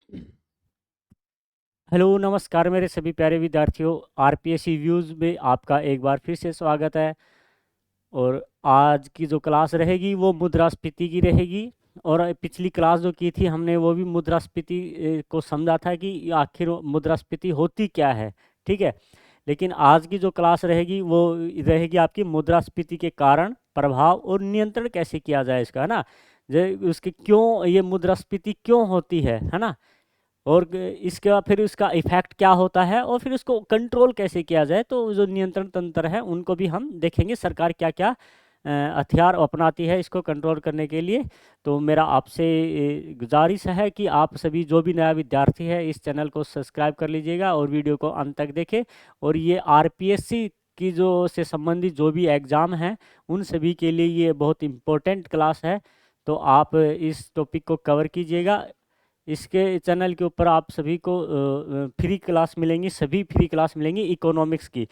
Hello नमस्कार मेरे सभी प्यारे विद्यार्थियों। आरपीएससी व्यूज़ में आपका एक बार फिर से स्वागत है। और आज की जो क्लास रहेगी वो मुद्रास्फीति की रहेगी। और पिछली क्लास जो की थी हमने वो भी मुद्रास्फीति को समझा था कि आखिर मुद्रास्फीति होती क्या है। ठीक है। लेकिन आज की जो क्लास रहेगी वो रहेगी आपकी मुद्रास्फीति के कारण, प्रभाव और नियंत्रण कैसे किया जाए इसका, है ना। जो उसके क्यों ये मुद्रास्फीति क्यों होती है ना। और इसके बाद फिर उसका इफेक्ट क्या होता है और फिर उसको कंट्रोल कैसे किया जाए। तो जो नियंत्रण तंत्र है उनको भी हम देखेंगे, सरकार क्या क्या हथियार अपनाती है इसको कंट्रोल करने के लिए। तो मेरा आपसे गुजारिश है कि आप सभी जो भी नया विद्यार्थी है इस चैनल को सब्सक्राइब कर लीजिएगा और वीडियो को अंत तक देखें। और ये आरपीएससी की जो से संबंधित जो भी एग्ज़ाम हैं उन सभी के लिए ये बहुत इम्पोर्टेंट क्लास है। तो आप इस टॉपिक को कवर कीजिएगा। इसके चैनल के ऊपर आप सभी को फ्री क्लास मिलेंगी, सभी फ्री क्लास मिलेंगी इकोनॉमिक्स की।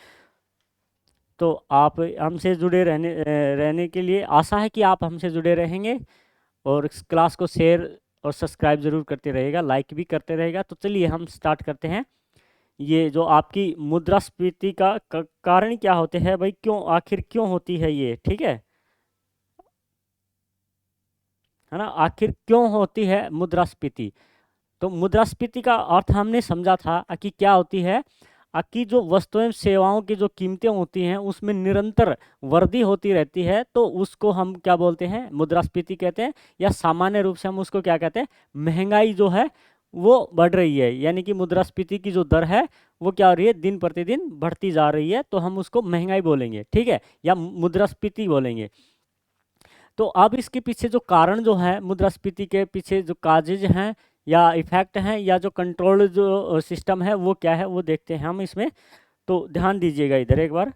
तो आप हमसे जुड़े रहने के लिए आशा है कि आप हमसे जुड़े रहेंगे और इस क्लास को शेयर और सब्सक्राइब ज़रूर करते रहेगा, लाइक भी करते रहेगा। तो चलिए हम स्टार्ट करते हैं। ये जो आपकी मुद्रास्फीति का कारण क्या होते हैं भाई, क्यों आखिर क्यों होती है ये, ठीक है ना। आखिर क्यों होती है मुद्रास्फीति। तो मुद्रास्फीति का अर्थ हमने समझा था कि क्या होती है कि जो वस्तुएं एवं सेवाओं की जो कीमतें होती हैं उसमें निरंतर वृद्धि होती रहती है, तो उसको हम क्या बोलते हैं, मुद्रास्फीति कहते हैं। या सामान्य रूप से हम उसको क्या कहते हैं, महंगाई जो है वो बढ़ रही है, यानी कि मुद्रास्फीति की जो दर है वो क्या हो रही है, दिन प्रतिदिन बढ़ती जा रही है, तो हम उसको महंगाई बोलेंगे, ठीक है, या मुद्रास्फीति बोलेंगे। तो अब इसके पीछे जो कारण जो है, मुद्रास्फीति के पीछे जो काजेज हैं या इफेक्ट हैं या जो कंट्रोल जो सिस्टम है वो क्या है वो देखते हैं हम इसमें। तो ध्यान दीजिएगा इधर एक बार,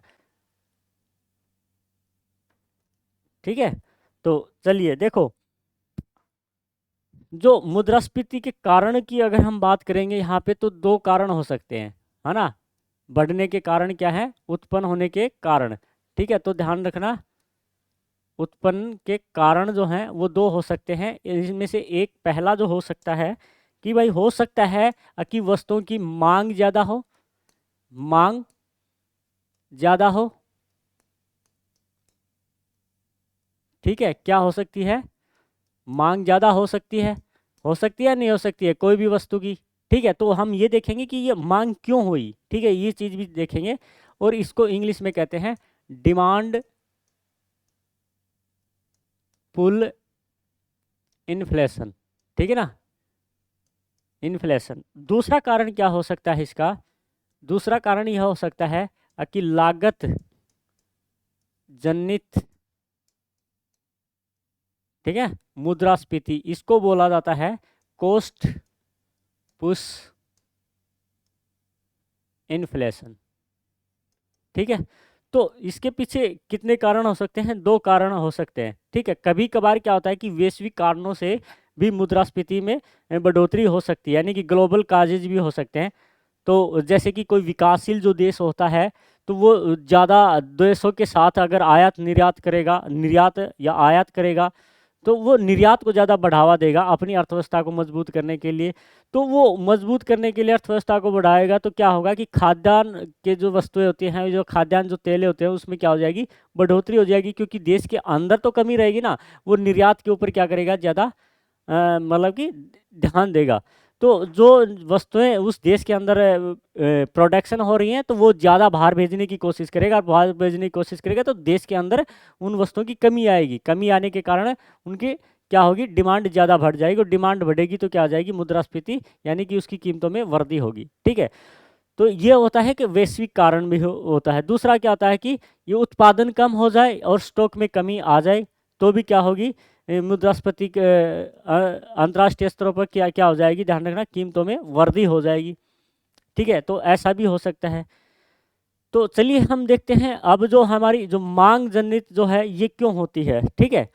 ठीक है। तो चलिए देखो, जो मुद्रास्फीति के कारण की अगर हम बात करेंगे यहाँ पे तो दो कारण हो सकते हैं, है ना। बढ़ने के कारण क्या है, उत्पन्न होने के कारण, ठीक है। तो ध्यान रखना, उत्पन्न के कारण जो हैं वो दो हो सकते हैं। इनमें से एक पहला जो हो सकता है कि भाई हो सकता है कि वस्तुओं की मांग ज़्यादा हो, मांग ज़्यादा हो, ठीक है। क्या हो सकती है, मांग ज़्यादा हो सकती है नहीं हो सकती है कोई भी वस्तु की, ठीक है। तो हम ये देखेंगे कि ये मांग क्यों हुई, ठीक है, ये चीज़ भी देखेंगे। और इसको इंग्लिश में कहते हैं डिमांड पुल इन्फ्लेशन, ठीक है ना, इन्फ्लेशन। दूसरा कारण क्या हो सकता है इसका, दूसरा कारण यह हो सकता है कि लागत जनित, ठीक है, मुद्रास्फीति, इसको बोला जाता है कॉस्ट पुश इन्फ्लेशन, ठीक है। तो इसके पीछे कितने कारण हो सकते हैं, दो कारण हो सकते हैं, ठीक है। कभी कभार क्या होता है कि वैश्विक कारणों से भी मुद्रास्फीति में बढ़ोतरी हो सकती है, यानी कि ग्लोबल काजेज भी हो सकते हैं। तो जैसे कि कोई विकासशील जो देश होता है तो वो ज़्यादा देशों के साथ अगर आयात निर्यात करेगा, निर्यात या आयात करेगा, तो वो निर्यात को ज़्यादा बढ़ावा देगा अपनी अर्थव्यवस्था को मजबूत करने के लिए। तो वो मजबूत करने के लिए अर्थव्यवस्था को बढ़ाएगा तो क्या होगा कि खाद्यान्न के जो वस्तुएं होती हैं, जो खाद्यान्न जो तेलें होते हैं उसमें क्या हो जाएगी, बढ़ोतरी हो जाएगी, क्योंकि देश के अंदर तो कमी रहेगी ना, वो निर्यात के ऊपर क्या करेगा, ज़्यादा मतलब कि ध्यान देगा। तो जो वस्तुएं उस देश के अंदर प्रोडक्शन हो रही हैं तो वो ज़्यादा बाहर भेजने की कोशिश करेगा, और बाहर भेजने की कोशिश करेगा तो देश के अंदर उन वस्तुओं की कमी आएगी, कमी आने के कारण उनकी क्या होगी, डिमांड ज़्यादा बढ़ जाएगी, और डिमांड बढ़ेगी तो क्या आ जाएगी, मुद्रास्फीति, यानी कि उसकी कीमतों में वृद्धि होगी, ठीक है। तो ये होता है कि वैश्विक कारण भी होता है। दूसरा क्या होता है कि ये उत्पादन कम हो जाए और स्टॉक में कमी आ जाए तो भी क्या होगी, मुद्रास्फीति अंतर्राष्ट्रीय स्तरों पर क्या क्या हो जाएगी, ध्यान रखना, कीमतों में वृद्धि हो जाएगी, ठीक है। तो ऐसा भी हो सकता है। तो चलिए हम देखते हैं अब जो हमारी जो मांग जनित जो है ये क्यों होती है, ठीक है।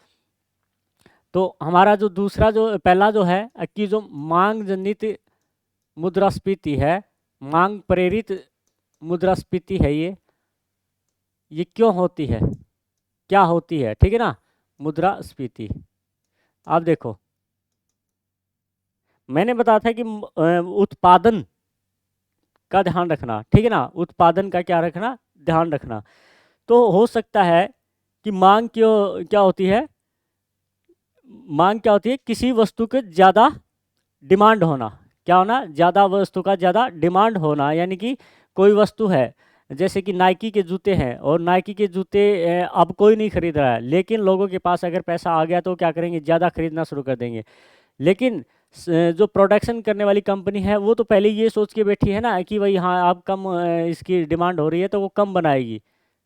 तो हमारा जो दूसरा जो पहला जो है कि जो मांग जनित मुद्रास्फीति है, मांग प्रेरित मुद्रास्फीति है, ये क्यों होती है, क्या होती है, ठीक है ना, मुद्रास्फीति। आप देखो, मैंने बताया था कि उत्पादन का ध्यान रखना, ठीक है ना, उत्पादन का क्या रखना, ध्यान रखना। तो हो सकता है कि मांग क्यों क्या होती है, मांग क्या होती है, किसी वस्तु के ज़्यादा डिमांड होना, क्या होना, ज़्यादा वस्तु का ज़्यादा डिमांड होना, यानी कि कोई वस्तु है, जैसे कि नाइकी के जूते हैं और नाइकी के जूते अब कोई नहीं खरीद रहा है, लेकिन लोगों के पास अगर पैसा आ गया तो क्या करेंगे, ज़्यादा खरीदना शुरू कर देंगे। लेकिन जो प्रोडक्शन करने वाली कंपनी है वो तो पहले ये सोच के बैठी है ना कि भाई हाँ अब कम इसकी डिमांड हो रही है तो वो कम बनाएगी,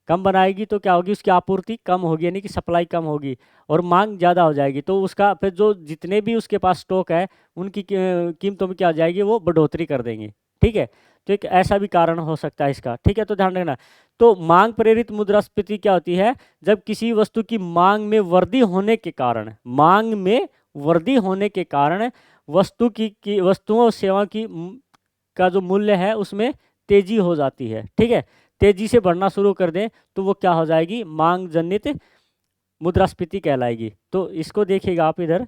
कम बनाएगी तो क्या होगी, उसकी आपूर्ति कम होगी, यानी कि सप्लाई कम होगी और मांग ज़्यादा हो जाएगी, तो उसका फिर जो जितने भी उसके पास स्टॉक है उनकी कीमतों में क्या हो जाएगी, वो बढ़ोतरी कर देंगे। ठीक है, तो एक ऐसा भी कारण हो सकता है इसका, ठीक है, तो ध्यान रखना। तो मांग प्रेरित मुद्रास्फीति क्या होती है, जब किसी वस्तु की मांग में वृद्धि होने के कारण, मांग में वृद्धि होने के कारण वस्तु की वस्तुओं और सेवा की का जो मूल्य है उसमें तेजी हो जाती है। ठीक है, तेजी से बढ़ना शुरू कर दें तो वो क्या हो जाएगी, मांग जनित मुद्रास्फीति कहलाएगी। तो इसको देखिएगा आप इधर,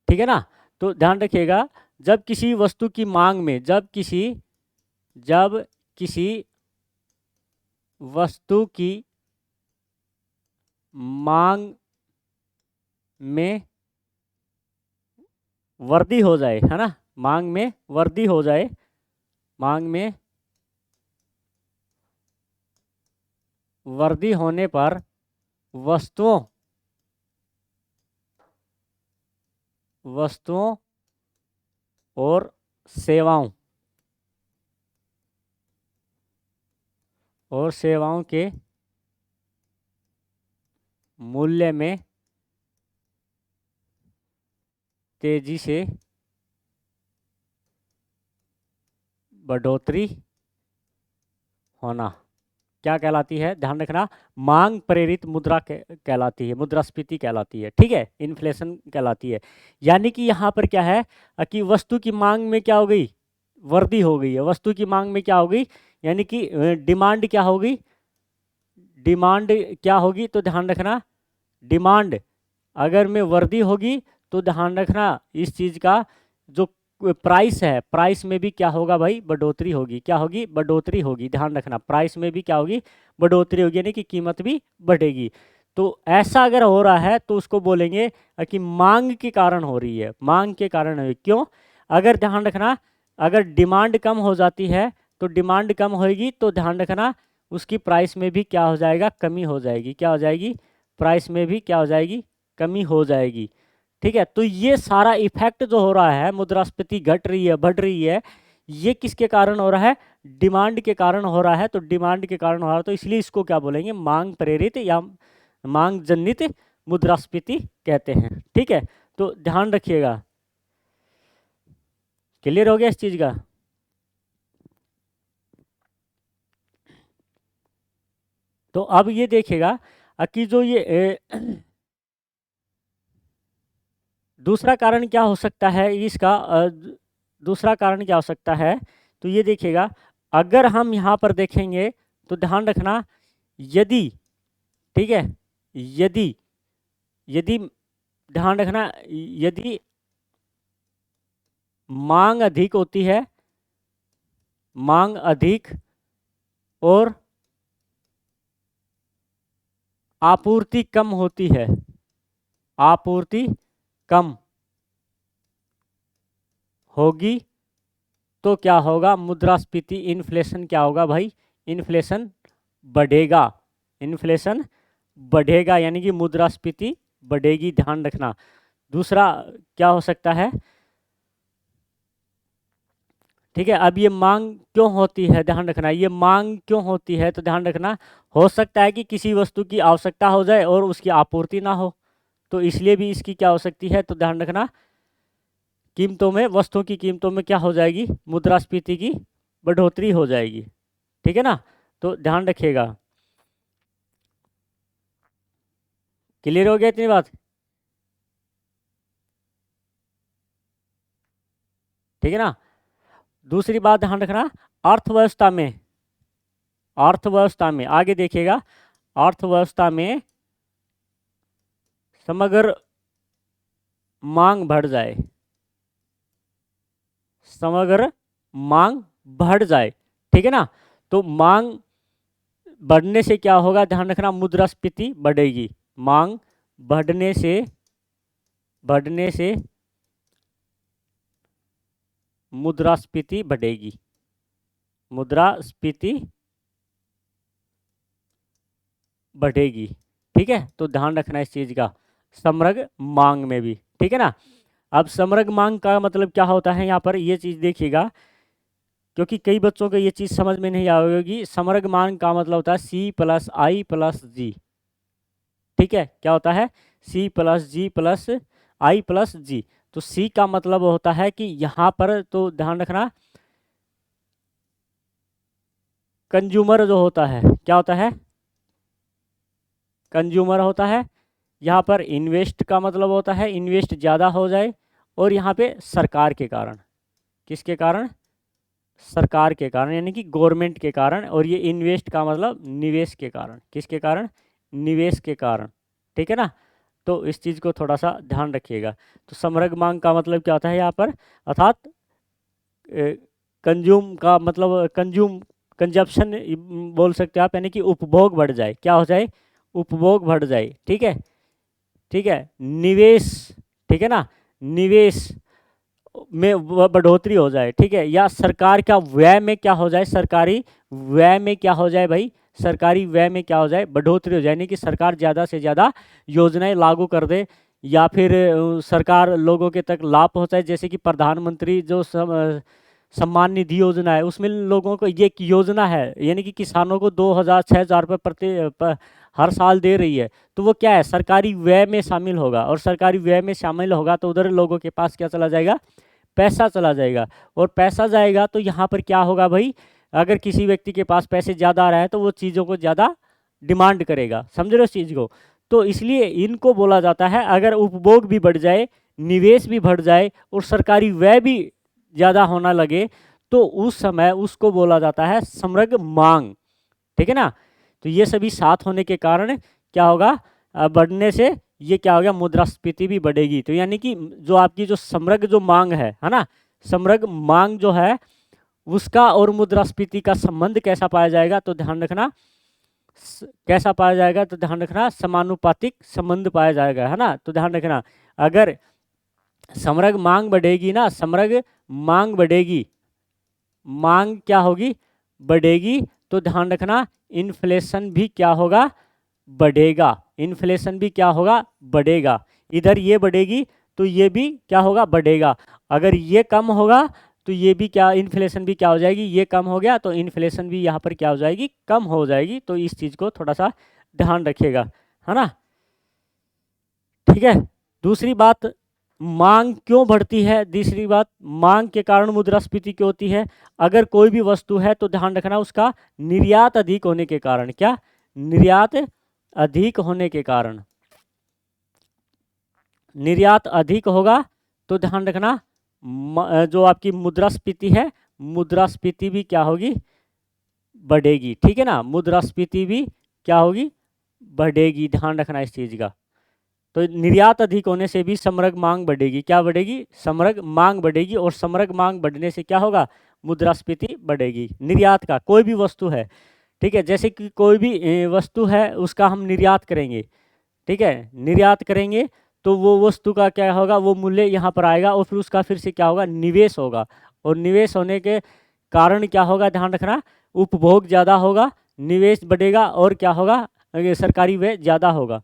ठीक है ना, तो ध्यान रखिएगा, जब किसी वस्तु की मांग में, जब किसी वस्तु की मांग में वृद्धि हो जाए, है ना, मांग में वृद्धि हो जाए, मांग में वृद्धि होने पर वस्तुओं वस्तुओं और सेवाओं के मूल्य में तेजी से बढ़ोतरी होना क्या कहलाती है, ध्यान रखना, मांग प्रेरित मुद्रा कहलाती है, मुद्रास्फीति कहलाती है। ठीक है, इन्फ्लेशन कहलाती है। यानी कि यहाँ पर क्या है कि वस्तु की मांग में क्या हो गई, वृद्धि हो गई है, वस्तु की मांग में क्या हो गई, यानी कि डिमांड क्या होगी, डिमांड क्या होगी, तो ध्यान रखना, डिमांड अगर में वृद्धि होगी तो ध्यान रखना इस चीज़ का जो प्राइस है, प्राइस में भी क्या होगा भाई, बढ़ोतरी होगी, क्या होगी, बढ़ोतरी होगी, ध्यान रखना, प्राइस में भी क्या होगी, बढ़ोतरी होगी, यानी कि कीमत भी बढ़ेगी। तो ऐसा अगर हो रहा है तो उसको बोलेंगे कि मांग के कारण हो रही है, मांग के कारण है। क्यों, अगर ध्यान रखना, अगर डिमांड कम हो जाती है तो डिमांड कम होगी तो ध्यान रखना उसकी प्राइस में भी क्या हो जाएगा, कमी हो जाएगी, क्या हो जाएगी, प्राइस में भी क्या हो जाएगी, कमी हो जाएगी। ठीक है, तो ये सारा इफेक्ट जो हो रहा है, मुद्रास्फीति घट रही है, बढ़ रही है, ये किसके कारण हो रहा है, डिमांड के कारण हो रहा है। तो डिमांड के कारण हो रहा है तो इसलिए इसको क्या बोलेंगे, मांग प्रेरित या मांग जनित मुद्रास्फीति कहते हैं। ठीक है, तो ध्यान रखिएगा, क्लियर हो गया इस चीज का। तो अब ये देखिएगा कि जो ये दूसरा कारण क्या हो सकता है इसका, दूसरा कारण क्या हो सकता है, तो ये देखिएगा, अगर हम यहाँ पर देखेंगे तो ध्यान रखना, यदि, ठीक है, यदि यदि ध्यान रखना, यदि मांग अधिक होती है, मांग अधिक और आपूर्ति कम होती है, आपूर्ति कम होगी तो क्या होगा, मुद्रास्फीति, इन्फ्लेशन क्या होगा भाई, इन्फ्लेशन बढ़ेगा, इन्फ्लेशन बढ़ेगा, यानी कि मुद्रास्फीति बढ़ेगी, ध्यान रखना। दूसरा क्या हो सकता है, ठीक है, अब ये मांग क्यों होती है, ध्यान रखना, ये मांग क्यों होती है, तो ध्यान रखना, हो सकता है कि किसी वस्तु की आवश्यकता हो जाए और उसकी आपूर्ति ना हो, तो इसलिए भी इसकी क्या हो सकती है, तो ध्यान रखना, कीमतों में, वस्तुओं की कीमतों में क्या हो जाएगी, मुद्रास्फीति की बढ़ोतरी हो जाएगी। ठीक है ना, तो ध्यान रखिएगा, क्लियर हो गया इतनी बात, ठीक है ना। दूसरी बात ध्यान रखना, अर्थव्यवस्था में, अर्थव्यवस्था में आगे देखिएगा, अर्थव्यवस्था में समग्र मांग बढ़ जाए, समग्र मांग बढ़ जाए, ठीक है ना। तो मांग बढ़ने से क्या होगा, ध्यान रखना, मुद्रास्फीति बढ़ेगी। मांग बढ़ने से मुद्रास्फीति बढ़ेगी, मुद्रास्फीति बढ़ेगी, ठीक है। तो ध्यान रखना इस चीज का, समग्र मांग में भी, ठीक है ना। अब समग्र मांग का मतलब क्या होता है, यहाँ पर ये चीज देखिएगा, क्योंकि कई बच्चों को ये चीज समझ में नहीं आएगी। समग्र मांग का मतलब होता है C + I + G, ठीक है। क्या होता है, C + G + I + G। तो C का मतलब होता है कि यहाँ पर, तो ध्यान रखना, कंज्यूमर जो होता है, क्या होता है, कंज्यूमर होता है। यहाँ पर इन्वेस्ट का मतलब होता है इन्वेस्ट ज़्यादा हो जाए, और यहाँ पे सरकार के कारण, किसके कारण, सरकार के कारण, यानी कि गवर्नमेंट के कारण। और ये इन्वेस्ट का मतलब निवेश के कारण, किसके कारण, निवेश के कारण, ठीक है ना। तो इस चीज़ को थोड़ा सा ध्यान रखिएगा। तो समग्र मांग का मतलब क्या होता है यहाँ पर, अर्थात कंज्यूम का मतलब कंजप्शन बोल सकते हैं आप, यानी कि उपभोग बढ़ जाए, क्या हो जाए, उपभोग बढ़ जाए, ठीक है, ठीक है। निवेश, ठीक है ना, निवेश में बढ़ोतरी हो जाए, ठीक है। या सरकार का व्यय में क्या हो जाए, सरकारी व्यय में क्या हो जाए भाई, सरकारी व्यय में क्या हो जाए, बढ़ोतरी हो जाए, यानी कि सरकार ज़्यादा से ज़्यादा योजनाएं लागू कर दे, या फिर सरकार लोगों के तक लाभ पहुंचाए। जैसे कि प्रधानमंत्री जो सम्मान निधि योजना है, उसमें लोगों को, ये एक योजना है, यानी कि किसानों को 2,000 6,000 रुपये हर साल दे रही है। तो वो क्या है, सरकारी व्यय में शामिल होगा, और सरकारी व्यय में शामिल होगा तो उधर लोगों के पास क्या चला जाएगा, पैसा चला जाएगा। और पैसा जाएगा तो यहाँ पर क्या होगा भाई, अगर किसी व्यक्ति के पास पैसे ज़्यादा आ रहा है तो वो चीज़ों को ज़्यादा डिमांड करेगा, समझ रहे हो इस चीज़ को। तो इसलिए इनको बोला जाता है, अगर उपभोग भी बढ़ जाए, निवेश भी बढ़ जाए, और सरकारी व्यय भी ज़्यादा होना लगे, तो उस समय उसको बोला जाता है समग्र मांग, ठीक है ना। तो ये सभी साथ होने के कारण क्या होगा, बढ़ने से ये क्या हो गया, मुद्रास्फीति भी बढ़ेगी। तो यानी कि जो आपकी जो समग्र जो मांग है ना, समग्र मांग जो है उसका और मुद्रास्फीति का संबंध कैसा पाया जाएगा, तो ध्यान रखना, कैसा पाया जाएगा, तो ध्यान रखना, समानुपातिक संबंध पाया जाएगा, है ना। तो ध्यान रखना, अगर समग्र मांग बढ़ेगी ना, समग्र मांग बढ़ेगी, मांग क्या होगी, बढ़ेगी, तो ध्यान रखना, इन्फ्लेशन भी क्या होगा, बढ़ेगा, इन्फ्लेशन भी क्या होगा, बढ़ेगा। इधर ये बढ़ेगी तो ये भी क्या होगा, बढ़ेगा। अगर ये कम होगा तो ये भी क्या, इन्फ्लेशन भी क्या हो जाएगी, ये कम हो गया तो इन्फ्लेशन भी यहाँ पर क्या हो जाएगी, कम हो जाएगी। तो इस चीज़ को थोड़ा सा ध्यान रखिएगा, है ना, ठीक है। दूसरी बात, मांग क्यों बढ़ती है, दूसरी बात, मांग के कारण मुद्रास्फीति क्यों होती है। अगर कोई भी वस्तु है तो ध्यान रखना, उसका निर्यात अधिक होने के कारण, क्या, निर्यात अधिक होने के कारण, निर्यात अधिक होगा तो ध्यान रखना, जो आपकी मुद्रास्फीति है, मुद्रास्फीति भी क्या होगी, बढ़ेगी, ठीक है ना, मुद्रास्फीति भी क्या होगी, बढ़ेगी, ध्यान रखना इस चीज़ का। तो निर्यात अधिक होने से भी समग्र मांग बढ़ेगी, क्या बढ़ेगी, समग्र मांग बढ़ेगी, और समग्र मांग बढ़ने से क्या होगा, मुद्रास्फीति बढ़ेगी। निर्यात का, कोई भी वस्तु है, ठीक है, जैसे कि कोई भी वस्तु है उसका हम निर्यात करेंगे, ठीक है, निर्यात करेंगे तो वो वस्तु का क्या होगा, वो मूल्य यहाँ पर आएगा, और फिर उसका फिर से क्या होगा, निवेश होगा, और निवेश होने के कारण क्या होगा, ध्यान रखना, उपभोग ज़्यादा होगा, निवेश बढ़ेगा, और क्या होगा, सरकारी व्यय ज़्यादा होगा।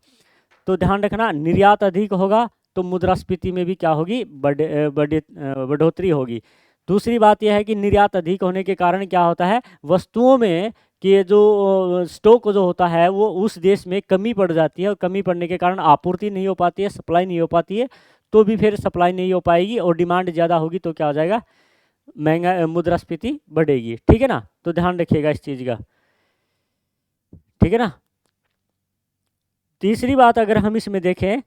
तो ध्यान रखना, निर्यात अधिक होगा तो मुद्रास्फीति में भी क्या होगी, बढ़ोतरी होगी। दूसरी बात यह है कि निर्यात अधिक होने के कारण क्या होता है, वस्तुओं में कि जो स्टॉक जो होता है वो उस देश में कमी पड़ जाती है, और कमी पड़ने के कारण आपूर्ति नहीं हो पाती है, सप्लाई नहीं हो पाती है, तो भी फिर सप्लाई नहीं हो पाएगी और डिमांड ज़्यादा होगी तो क्या हो जाएगा, महंगा, मुद्रास्फीति बढ़ेगी, ठीक है ना। तो ध्यान रखिएगा इस चीज़ का, ठीक है ना। तीसरी बात अगर हम इसमें देखें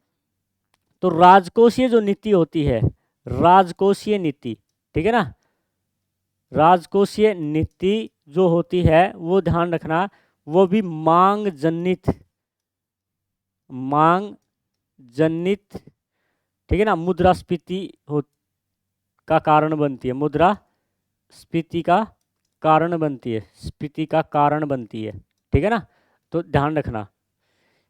तो राजकोषीय जो नीति होती है, राजकोषीय नीति, ठीक है ना, राजकोषीय नीति जो होती है वो ध्यान रखना, वो भी मांग जनित, मांग जनित, ठीक है ना, मुद्रास्फीति का कारण बनती है, मुद्रास्फीति का कारण बनती है, स्फीति का कारण बनती है, ठीक है ना। तो ध्यान रखना,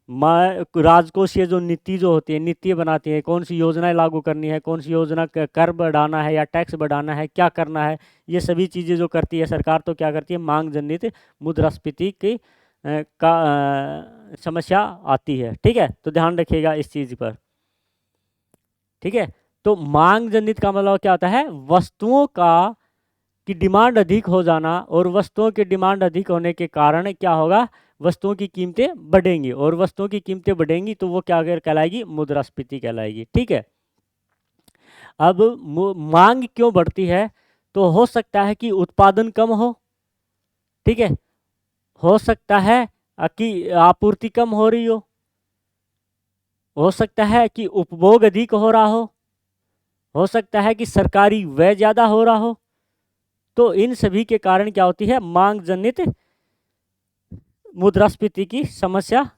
राजकोषीय जो नीति जो होती है, नीति बनाती है, कौन सी योजनाएं लागू करनी है, कौन सी योजना कर बढ़ाना है या टैक्स बढ़ाना है, क्या करना है, ये सभी चीज़ें जो करती है सरकार, तो क्या करती है, मांग जनित मुद्रास्फीति की समस्या आती है, ठीक है। तो ध्यान रखिएगा इस चीज़ पर, ठीक है। तो मांग जनित का मतलब क्या होता है, वस्तुओं की डिमांड अधिक हो जाना, और वस्तुओं की डिमांड अधिक होने के कारण क्या होगा, वस्तुओं की कीमतें बढ़ेंगी, और वस्तुओं की कीमतें बढ़ेंगी तो वो क्या कहलाएगी, मुद्रास्फीति कहलाएगी, ठीक है। अब मांग क्यों बढ़ती है, तो हो सकता है कि उत्पादन कम हो, ठीक है, हो सकता है कि आपूर्ति कम हो रही हो सकता है कि उपभोग अधिक हो रहा हो सकता है कि सरकारी व्यय ज़्यादा हो रहा हो। तो इन सभी के कारण क्या होती है, मांग जनित मुद्रास्फीति की समस्या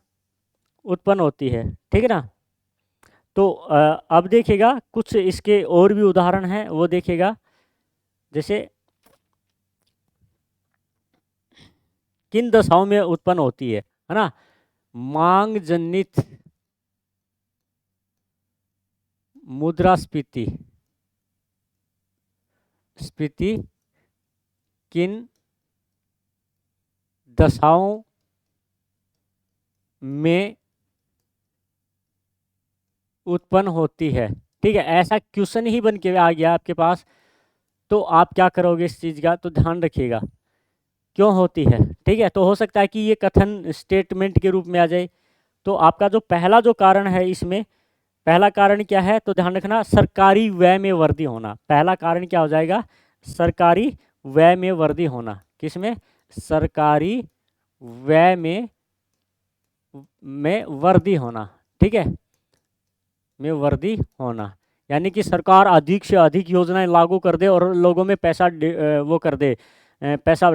उत्पन्न होती है, ठीक है ना। तो अब देखिएगा कुछ इसके और भी उदाहरण हैं, वो देखिएगा, जैसे किन दशाओं में उत्पन्न होती है ना, मांग जनित मुद्रास्फीति स्फीति किन दशाओं में उत्पन्न होती है, ठीक है। ऐसा क्वेश्चन ही बन के आ गया आपके पास, तो आप क्या करोगे इस चीज़ का, तो ध्यान रखिएगा क्यों होती है, ठीक है। तो हो सकता है कि ये कथन स्टेटमेंट के रूप में आ जाए। तो आपका जो पहला जो कारण है, इसमें पहला कारण क्या है, तो ध्यान रखना, सरकारी व्यय में वृद्धि होना। पहला कारण क्या हो जाएगा, सरकारी व्यय में वृद्धि होना। किसमें, सरकारी व्यय में वृद्धि होना, ठीक है, में वृद्धि होना, यानी कि सरकार अधिक से अधिक योजनाएं लागू कर दे और लोगों में पैसा वो कर दे, पैसा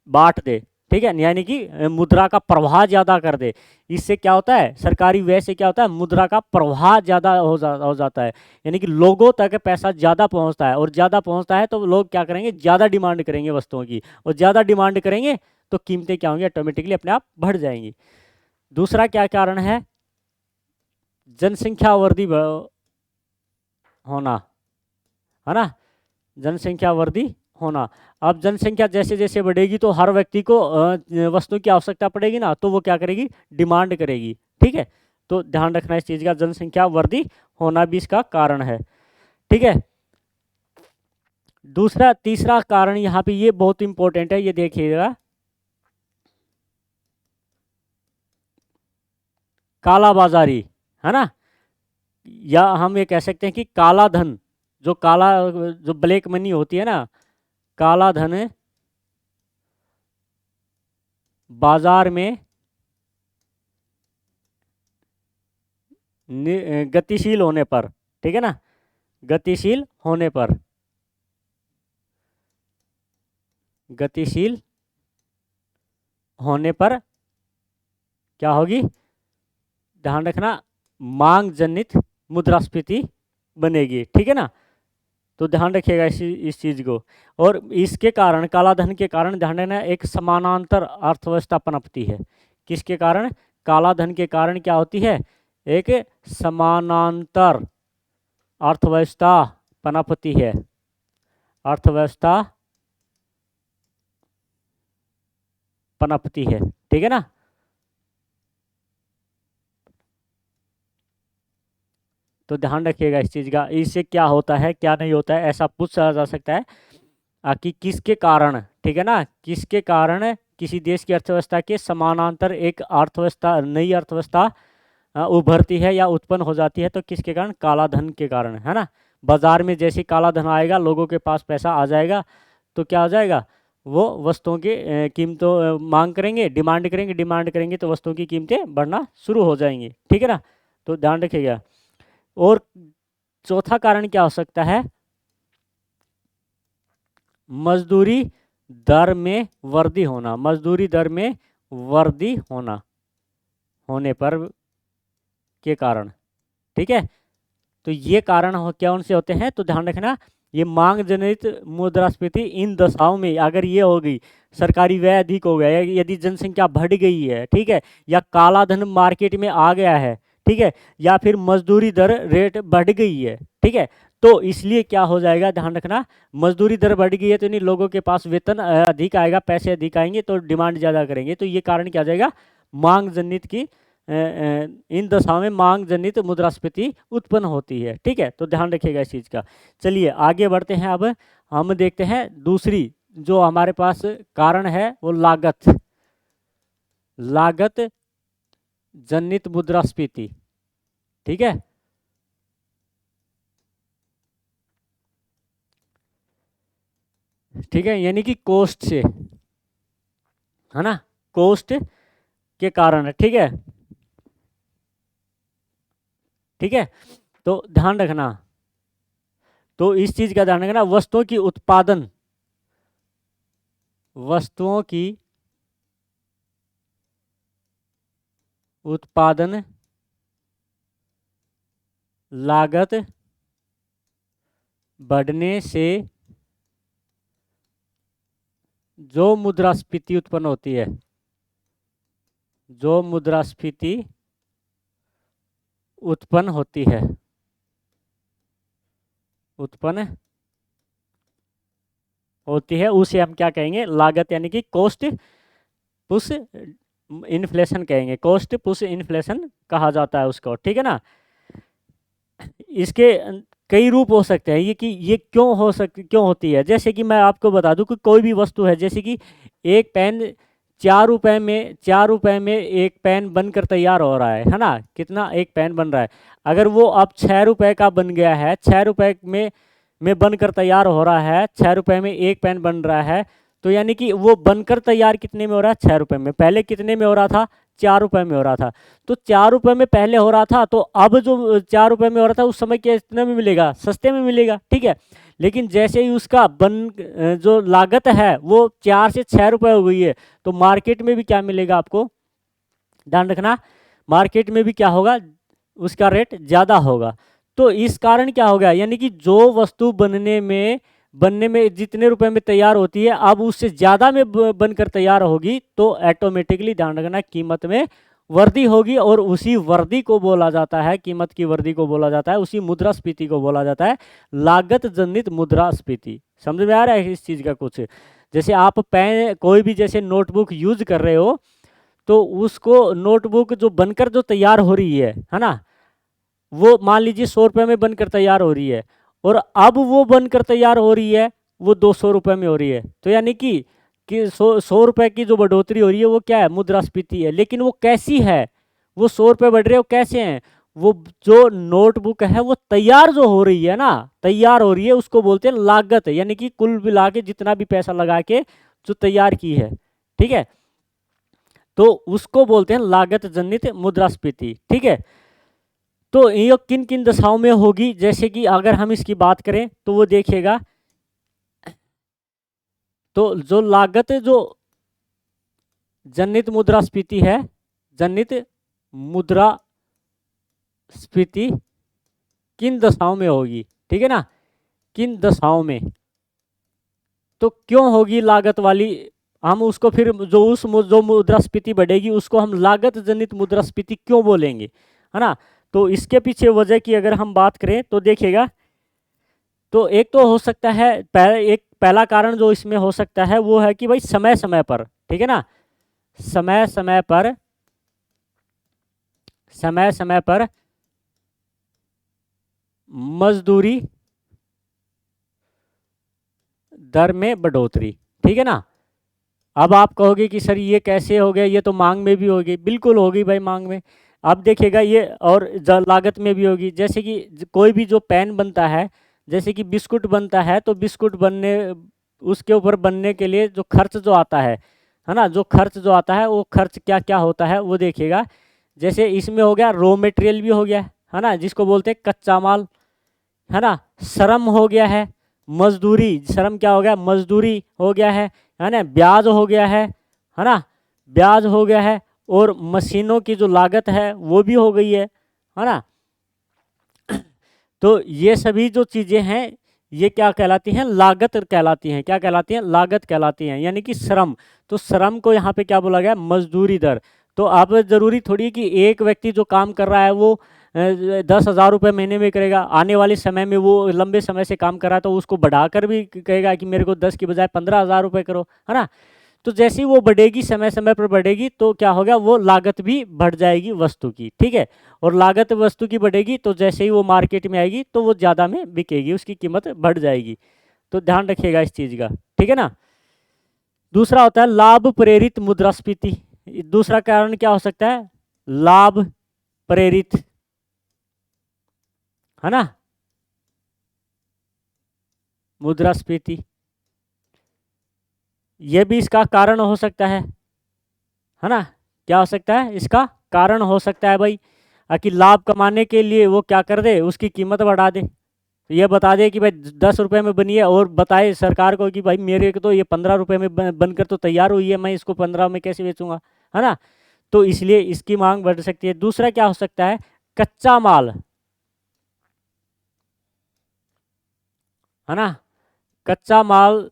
बांट दे, ठीक है, यानी कि मुद्रा का प्रवाह ज़्यादा कर दे। इससे क्या होता है, सरकारी व्यय से क्या होता है, मुद्रा का प्रवाह ज़्यादा हो जाता है, यानी कि लोगों तक पैसा ज़्यादा पहुंचता है, और ज़्यादा पहुंचता है तो लोग क्या करेंगे, ज़्यादा डिमांड करेंगे वस्तुओं की, और ज़्यादा डिमांड करेंगे तो कीमतें क्या होंगी, ऑटोमेटिकली अपने आप बढ़ जाएंगी। दूसरा क्या कारण है, जनसंख्या वृद्धि होना, है ना, जनसंख्या वृद्धि होना। अब जनसंख्या जैसे जैसे बढ़ेगी तो हर व्यक्ति को वस्तु की आवश्यकता पड़ेगी ना, तो वो क्या करेगी, डिमांड करेगी, ठीक है। तो ध्यान रखना इस चीज़ का, जनसंख्या वृद्धि होना भी इसका कारण है, ठीक है। दूसरा तीसरा कारण यहाँ पे ये बहुत इंपॉर्टेंट है, ये देखिएगा, कालाबाजारी, है ना, या हम ये कह सकते हैं कि काला धन, जो ब्लैक मनी होती है ना, काला धन बाजार में गतिशील होने पर, ठीक है ना, गतिशील होने पर, गतिशील होने पर क्या होगी, ध्यान रखना, मांग जनित मुद्रास्फीति बनेगी, ठीक है ना। तो ध्यान रखिएगा इस चीज़ को। और इसके कारण, काला धन के कारण ध्यान रखना, एक समानांतर अर्थव्यवस्था पनपती है। किसके कारण, काला धन के कारण क्या होती है, एक समानांतर अर्थव्यवस्था पनपती है, अर्थव्यवस्था पनपती है, ठीक है ना। तो ध्यान रखिएगा इस चीज़ का, इससे क्या होता है क्या नहीं होता है, ऐसा पूछा जा सकता है कि किसके कारण, ठीक है ना, किसके कारण किसी देश की अर्थव्यवस्था के समानांतर एक अर्थव्यवस्था, नई अर्थव्यवस्था उभरती है या उत्पन्न हो जाती है, तो किसके कारण, काला धन के कारण, है ना। बाजार में जैसे काला धन आएगा, लोगों के पास पैसा आ जाएगा, तो क्या हो जाएगा, वो वस्तुओं की कीमतों मांग करेंगे, डिमांड करेंगे तो वस्तुओं की कीमतें बढ़ना शुरू हो जाएंगी, ठीक है ना। तो ध्यान रखिएगा। और चौथा कारण क्या हो सकता है, मजदूरी दर में वृद्धि होना, मजदूरी दर में वृद्धि होने पर के कारण, ठीक है। तो ये कारण हो क्या उनसे होते हैं, तो ध्यान रखना, ये मांग जनित मुद्रास्फीति इन दशाओं में अगर ये हो गई, सरकारी व्यय अधिक हो गया, यदि जनसंख्या बढ़ गई है, ठीक है, या काला धन मार्केट में आ गया है, ठीक है, या फिर मजदूरी दर रेट बढ़ गई है, ठीक है, तो इसलिए क्या हो जाएगा, ध्यान रखना, मजदूरी दर बढ़ गई है तो नहीं, लोगों के पास वेतन अधिक आएगा, पैसे अधिक आएंगे तो डिमांड ज़्यादा करेंगे, तो ये कारण क्या आ जाएगा, मांग जनित की इन दशाओं में मांग जनित मुद्रास्फीति उत्पन्न होती है। ठीक है, तो ध्यान रखिएगा इस चीज़ का। चलिए आगे बढ़ते हैं। अब हम देखते हैं दूसरी जो हमारे पास कारण है वो लागत जनित मुद्रास्फीति। ठीक है, ठीक है, यानी कि कोस्ट से, है ना, कोस्ट के कारण है। ठीक है, ठीक है, तो ध्यान रखना, तो इस चीज का ध्यान रखना, वस्तुओं की उत्पादन लागत बढ़ने से जो मुद्रास्फीति उत्पन्न होती है, जो मुद्रास्फीति उत्पन्न होती है, उत्पन्न होती है, उसे हम क्या कहेंगे, लागत, यानी कि कॉस्ट पुश इन्फ्लेशन कहेंगे, कॉस्ट पुश इन्फ्लेशन कहा जाता है उसको। ठीक है ना, इसके कई रूप हो सकते हैं, ये क्यों होती है, जैसे कि मैं आपको बता दूं कि कोई भी वस्तु है, जैसे कि एक पेन 4 रुपए में एक पेन बनकर तैयार हो रहा है ना, कितना एक पेन बन रहा है, अगर वो अब 6 रुपए का बन गया है, 6 रुपए में बनकर तैयार हो रहा है, 6 रुपए में एक पेन बन रहा है, तो यानी कि वो बनकर तैयार कितने में हो रहा है, 6 रुपए में, पहले कितने में हो रहा था, 4 रुपए में हो रहा था, तो 4 रुपए में पहले हो रहा था, तो अब जो 4 रुपए में हो रहा था उस समय क्या इतने में मिलेगा, सस्ते में मिलेगा। ठीक है, लेकिन जैसे ही उसका जो लागत है वो 4 से 6 रुपए हो गई है, तो मार्केट में भी क्या मिलेगा आपको, ध्यान रखना, मार्केट में भी क्या होगा, उसका रेट ज़्यादा होगा। तो इस कारण क्या होगा, यानी कि जो वस्तु बनने में जितने रुपए में तैयार होती है, अब उससे ज़्यादा में बनकर तैयार होगी, तो ऑटोमेटिकली ध्यान रखना कीमत में वृद्धि होगी, और उसी वृद्धि को बोला जाता है, कीमत की वृद्धि को बोला जाता है, उसी मुद्रास्फीति को बोला जाता है लागत जनित मुद्रास्फीति। समझ में आ रहा है इस चीज़ का कुछ, जैसे आप पेन कोई भी जैसे नोटबुक यूज कर रहे हो, तो उसको नोटबुक जो बनकर जो तैयार हो रही है ना, वो मान लीजिए 100 रुपये में बनकर तैयार हो रही है, और अब वो बनकर तैयार हो रही है वो 200 रुपये में हो रही है, तो यानी कि 100 रुपये की जो बढ़ोतरी हो रही है वो क्या है, मुद्रास्फीति है। लेकिन वो कैसी है, वो 100 रुपये बढ़ रहे हो कैसे हैं, वो जो नोटबुक है वो तैयार जो हो रही है ना, तैयार हो रही है, उसको बोलते हैं लागत, यानी कि कुल मिला के जितना भी पैसा लगा के जो तैयार की है, ठीक है, तो उसको बोलते हैं लागत जनित मुद्रास्फीति। ठीक है, तो ये किन किन दशाओं में होगी, जैसे कि अगर हम इसकी बात करें तो वो देखिएगा, तो जो लागत जो जनित मुद्रास्फीति है, जनित मुद्रास्फीति किन दशाओं में होगी, ठीक है ना, किन दशाओं में, तो क्यों होगी लागत वाली, हम उसको फिर जो मुद्रास्फीति बढ़ेगी उसको हम लागत जनित मुद्रास्फीति क्यों बोलेंगे, है ना। तो इसके पीछे वजह की अगर हम बात करें तो देखिएगा, तो एक तो हो सकता है पहला कारण जो इसमें हो सकता है वो है कि भाई समय समय पर, ठीक है ना, समय समय पर मजदूरी दर में बढ़ोतरी। ठीक है ना, अब आप कहोगे कि सर ये कैसे हो गया, ये तो मांग में भी होगी, बिल्कुल होगी भाई मांग में। अब देखिएगा ये और लागत में भी होगी, जैसे कि कोई भी जो पेन बनता है, जैसे कि बिस्कुट बनता है, तो बिस्कुट बनने उसके ऊपर बनने के लिए जो खर्च जो आता है ना, जो खर्च जो आता है वो खर्च क्या क्या होता है वो देखिएगा, जैसे इसमें हो गया रॉ मटेरियल भी हो गया, है ना, जिसको बोलते हैं कच्चा माल, है ना, श्रम हो गया है, मजदूरी, श्रम क्या हो गया, मजदूरी हो गया है ना, ब्याज हो गया है ना, ब्याज हो गया है, और मशीनों की जो लागत है वो भी हो गई है ना। तो ये सभी जो चीज़ें हैं ये क्या कहलाती हैं? लागत कहलाती हैं। क्या कहलाती हैं? लागत कहलाती हैं, यानी कि श्रम। तो श्रम को यहाँ पे क्या बोला गया? मजदूरी दर। तो अब ज़रूरी थोड़ी है कि एक व्यक्ति जो काम कर रहा है वो 10,000 रुपये महीने में करेगा, आने वाले समय में वो लंबे समय से काम कर रहा है तो उसको बढ़ाकर भी कहेगा कि मेरे को 10 की बजाय 15,000 रुपये करो, है ना? तो जैसे ही वो बढ़ेगी, समय समय पर बढ़ेगी, तो क्या होगा? वो लागत भी बढ़ जाएगी वस्तु की, ठीक है? और लागत वस्तु की बढ़ेगी तो जैसे ही वो मार्केट में आएगी तो वो ज़्यादा में बिकेगी, उसकी कीमत बढ़ जाएगी। तो ध्यान रखिएगा इस चीज़ का, ठीक है ना? दूसरा होता है लाभ प्रेरित मुद्रास्फीति। दूसरा कारण क्या हो सकता है? लाभ प्रेरित, है ना, मुद्रास्फीति। ये भी इसका कारण हो सकता है ना? क्या हो सकता है? इसका कारण हो सकता है भाई कि लाभ कमाने के लिए वो क्या कर दे? उसकी कीमत बढ़ा दे। तो ये बता दे कि भाई 10 रुपये में बनी है और बताए सरकार को कि भाई मेरे को तो ये 15 रुपये में बनकर तो तैयार हुई है, मैं इसको 15 में कैसे बेचूंगा, है ना? तो इसलिए इसकी मांग बढ़ सकती है। दूसरा क्या हो सकता है? कच्चा माल, है ना, कच्चा माल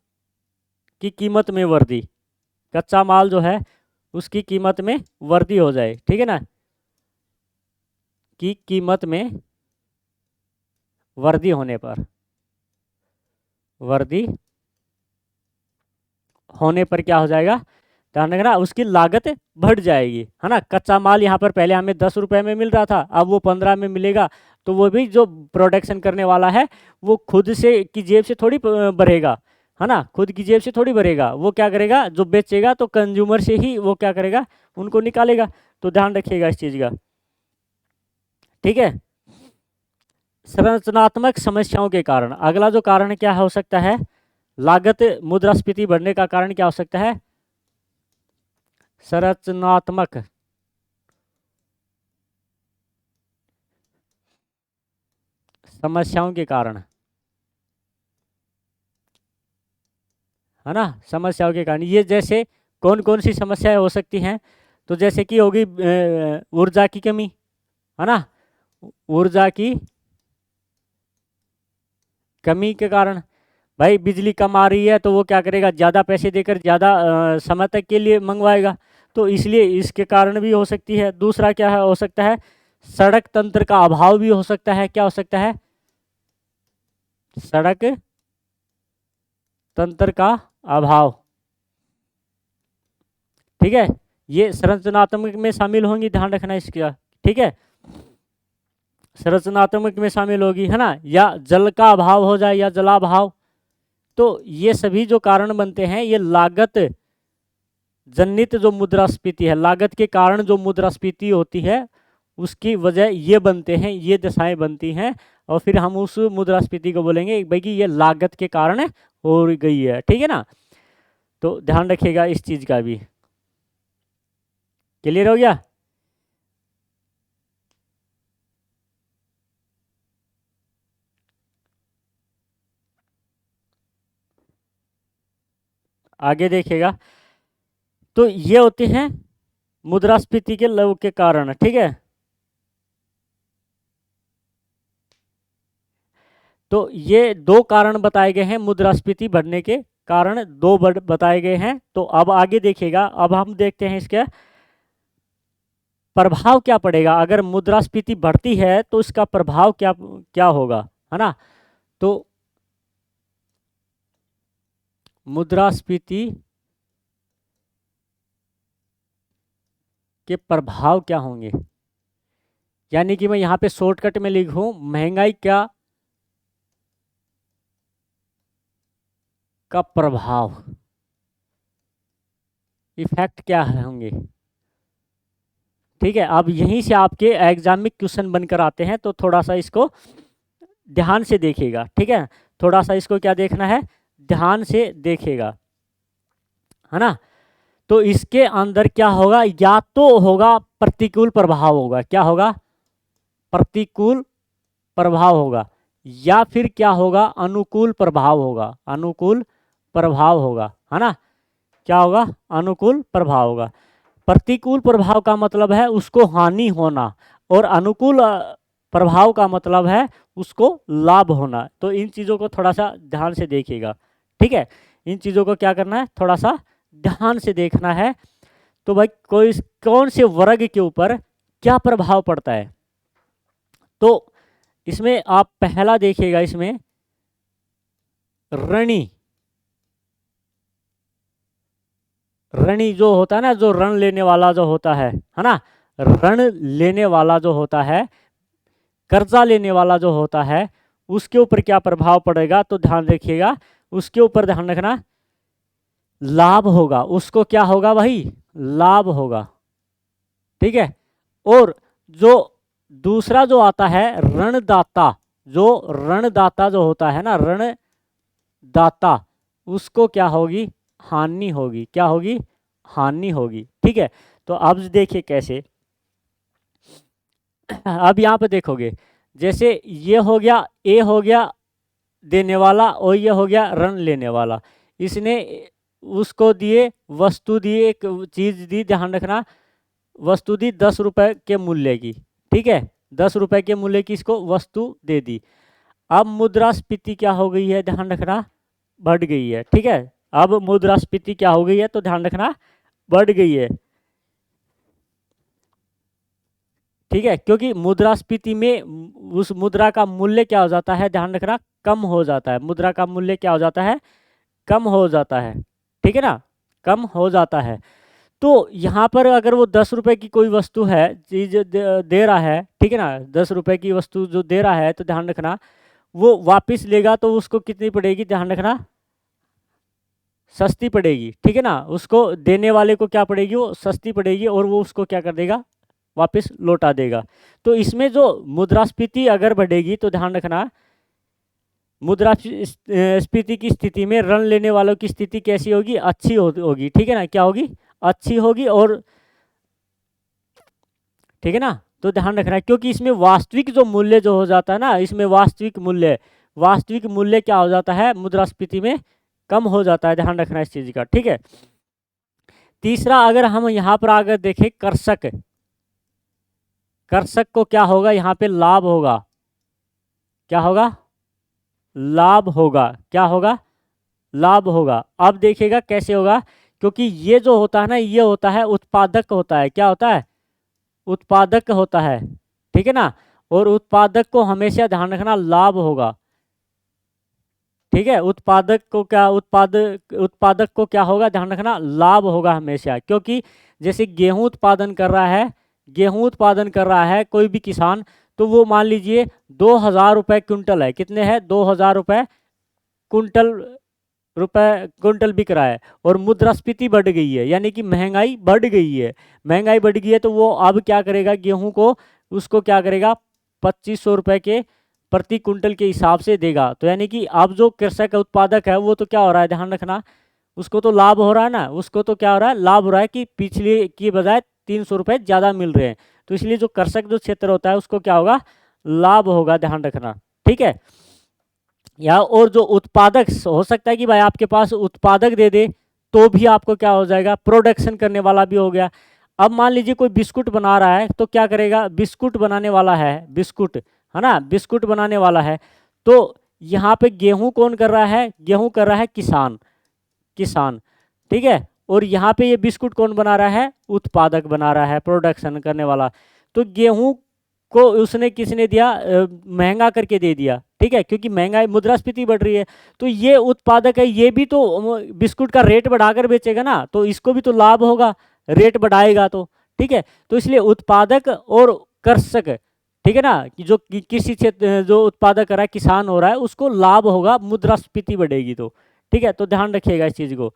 की कीमत में वृद्धि। कच्चा माल जो है उसकी कीमत में वृद्धि हो जाए, ठीक है ना, की कीमत में वृद्धि होने पर, वृद्धि होने पर क्या हो जाएगा? ध्यान रखना, उसकी लागत बढ़ जाएगी, है ना? कच्चा माल यहाँ पर पहले हमें 10 रुपये में मिल रहा था, अब वो 15 में मिलेगा। तो वो भी जो प्रोडक्शन करने वाला है वो खुद से की जेब से थोड़ी भरेगा, है ना? खुद की जेब से थोड़ी भरेगा। वो क्या करेगा? जो बेचेगा तो कंज्यूमर से ही वो क्या करेगा? उनको निकालेगा। तो ध्यान रखिएगा इस चीज़ का, ठीक है? संरचनात्मक समस्याओं के कारण, अगला जो कारण क्या हो सकता है? लागत मुद्रास्फीति बढ़ने का कारण क्या हो सकता है? संरचनात्मक समस्याओं के कारण, है ना? समस्याओं के कारण ये जैसे कौन कौन सी समस्याएं हो सकती हैं? तो जैसे कि होगी ऊर्जा की कमी, है ना? ऊर्जा की कमी के कारण भाई बिजली कम आ रही है तो वो क्या करेगा? ज़्यादा पैसे देकर ज़्यादा समय तक के लिए मंगवाएगा। तो इसलिए इसके कारण भी हो सकती है। दूसरा क्या है हो सकता है? सड़क तंत्र का अभाव भी हो सकता है। क्या हो सकता है? सड़क तंत्र का अभाव, ठीक है? ये संरचनात्मक में शामिल होंगी, ध्यान रखना इसका, ठीक है? संरचनात्मक में शामिल होगी, है ना? या जल का अभाव हो जाए या जलाभाव। तो ये सभी जो कारण बनते हैं ये लागत जनित जो मुद्रास्फीति है, लागत के कारण जो मुद्रास्फीति होती है उसकी वजह ये बनते हैं, ये दशाएं बनती हैं। और फिर हम उस मुद्रास्फीति को बोलेंगे भाई कि ये लागत के कारण हो गई है, ठीक है ना? तो ध्यान रखिएगा इस चीज़ का भी। क्लियर हो गया? आगे देखिएगा। तो ये होते हैं मुद्रास्फीति के लव के कारण, ठीक है? तो ये दो कारण बताए गए हैं मुद्रास्फीति बढ़ने के कारण, दो बताए गए हैं। तो अब आगे देखिएगा, अब हम देखते हैं इसका प्रभाव क्या पड़ेगा। अगर मुद्रास्फीति बढ़ती है तो इसका प्रभाव क्या क्या होगा, है ना? तो मुद्रास्फीति के प्रभाव क्या होंगे, यानी कि मैं यहाँ पे शॉर्टकट में लिखूं महंगाई क्या का प्रभाव, इफेक्ट क्या होंगे, ठीक है? अब यहीं से आपके एग्जामिक क्वेश्चन बनकर आते हैं, तो थोड़ा सा इसको ध्यान से देखिएगा, ठीक है? थोड़ा सा इसको क्या देखना है? ध्यान से देखिएगा, है ना? तो इसके अंदर क्या होगा? या तो होगा प्रतिकूल प्रभाव होगा, क्या होगा? प्रतिकूल प्रभाव होगा, या फिर क्या होगा? अनुकूल प्रभाव होगा, अनुकूल प्रभाव होगा, है ना? क्या होगा? अनुकूल प्रभाव होगा। प्रतिकूल प्रभाव का मतलब है उसको हानि होना, और अनुकूल प्रभाव का मतलब है उसको लाभ होना। तो इन चीज़ों को थोड़ा सा ध्यान से देखिएगा, ठीक है। इन चीज़ों को क्या करना है, थोड़ा सा ध्यान से देखना है। तो भाई कौन से वर्ग के ऊपर क्या प्रभाव पड़ता है। तो इसमें आप पहला देखिएगा, इसमें ऋणी जो होता है ना, जो ऋण लेने वाला जो होता है ना, ऋण लेने वाला जो होता है, कर्जा लेने वाला जो होता है, उसके ऊपर क्या प्रभाव पड़ेगा। तो ध्यान रखिएगा, उसके ऊपर ध्यान रखना, लाभ होगा। उसको क्या होगा भाई, लाभ होगा, ठीक है। और जो दूसरा जो आता है ऋणदाता, जो ऋणदाता जो होता है ना, ऋणदाता, उसको क्या होगी, हानि होगी। क्या होगी, हानि होगी, ठीक है। तो अब देखिए कैसे, अब यहाँ पे देखोगे, जैसे ये हो गया, ए हो गया देने वाला, और ये हो गया ऋण लेने वाला। इसने उसको दिए, वस्तु दी, एक चीज़ दी, ध्यान रखना, वस्तु दी 10 रुपए के मूल्य की, ठीक है। 10 रुपए के मूल्य की इसको वस्तु दे दी। अब मुद्रास्फीति क्या हो गई है, ध्यान रखना, बढ़ गई है, ठीक है। अब मुद्रास्फीति क्या हो गई है, तो ध्यान रखना, बढ़ गई है, ठीक है। क्योंकि मुद्रास्फीति में उस मुद्रा का मूल्य क्या हो जाता है, ध्यान रखना, कम हो जाता है। मुद्रा का मूल्य क्या हो जाता है, कम हो जाता है, ठीक है ना, कम हो जाता है। तो यहाँ पर अगर वो 10 रुपए की कोई वस्तु है, चीज दे रहा है, ठीक है ना, 10 रुपए की वस्तु जो दे रहा है, तो ध्यान रखना, वो वापस लेगा तो उसको कितनी पड़ेगी, ध्यान रखना, सस्ती पड़ेगी, ठीक है ना। उसको देने वाले को क्या पड़ेगी, वो सस्ती पड़ेगी, और वो उसको क्या कर देगा, वापस लौटा देगा। तो इसमें जो मुद्रास्फीति अगर बढ़ेगी, तो ध्यान रखना, मुद्रास्फीति की स्थिति में ऋण लेने वालों की स्थिति कैसी होगी, अच्छी होगी, ठीक है ना, क्या होगी, अच्छी होगी। और ठीक है ना, तो ध्यान रखना है, क्योंकि इसमें वास्तविक जो मूल्य जो हो जाता है ना, इसमें वास्तविक मूल्य क्या हो जाता है, मुद्रास्फीति में कम हो जाता है। ध्यान रखना इस चीज का, ठीक है। तीसरा, अगर हम यहाँ पर अगर देखें, कर्षक को क्या होगा, यहाँ पे लाभ होगा। क्या होगा, लाभ होगा। क्या होगा, लाभ होगा। अब देखिएगा कैसे होगा, क्योंकि ये जो होता है ना, ये होता है उत्पादक होता है। क्या होता है, उत्पादक होता है, ठीक है ना। और उत्पादक को हमेशा ध्यान रखना, लाभ होगा, ठीक है। उत्पादक को क्या होगा, ध्यान रखना, लाभ होगा हमेशा। क्योंकि जैसे गेहूं उत्पादन कर रहा है कोई भी किसान, तो वो मान लीजिए 2000 रुपये क्विंटल है, कितने हैं, 2000 रुपये कुंटल बिक रहा है, और मुद्रास्फीति बढ़ गई है, यानी कि महंगाई बढ़ गई है। तो वो अब क्या करेगा, गेहूं को उसको क्या करेगा, 2500 रुपये के प्रति कुंटल के हिसाब से देगा। तो यानी कि अब जो कृषक उत्पादक है, वो तो क्या हो रहा है, ध्यान रखना, उसको तो लाभ हो रहा है ना, उसको तो क्या हो रहा है, लाभ हो रहा है कि पिछले की बजाय 300 रुपये ज़्यादा मिल रहे हैं। तो इसलिए जो कृषक जो क्षेत्र होता है, उसको क्या होगा, लाभ होगा, ध्यान रखना, ठीक है। या और जो उत्पादक, हो सकता है कि भाई आपके पास उत्पादक दे दे, तो भी आपको क्या हो जाएगा, प्रोडक्शन करने वाला भी हो गया। अब मान लीजिए कोई बिस्कुट बना रहा है, तो क्या करेगा, बिस्कुट बनाने वाला है, बिस्कुट है ना, बिस्कुट बनाने वाला है। तो यहाँ पे गेहूं कौन कर रहा है, गेहूं कर रहा है किसान, ठीक है। और यहाँ पे ये बिस्कुट कौन बना रहा है, उत्पादक बना रहा है, प्रोडक्शन करने वाला। तो गेहूं को उसने किसने दिया, महंगा करके दे दिया, ठीक है, क्योंकि महंगाई, मुद्रास्फीति बढ़ रही है। तो ये उत्पादक है, ये भी तो बिस्कुट का रेट बढ़ाकर बेचेगा ना, तो इसको भी तो लाभ होगा, रेट बढ़ाएगा तो, ठीक है। तो इसलिए उत्पादक और कृषक, ठीक है ना, कि जो किसी क्षेत्र जो उत्पादक कर रहा है, किसान हो रहा है, उसको लाभ होगा, मुद्रास्फीति बढ़ेगी तो, ठीक है। तो ध्यान रखिएगा इस चीज को,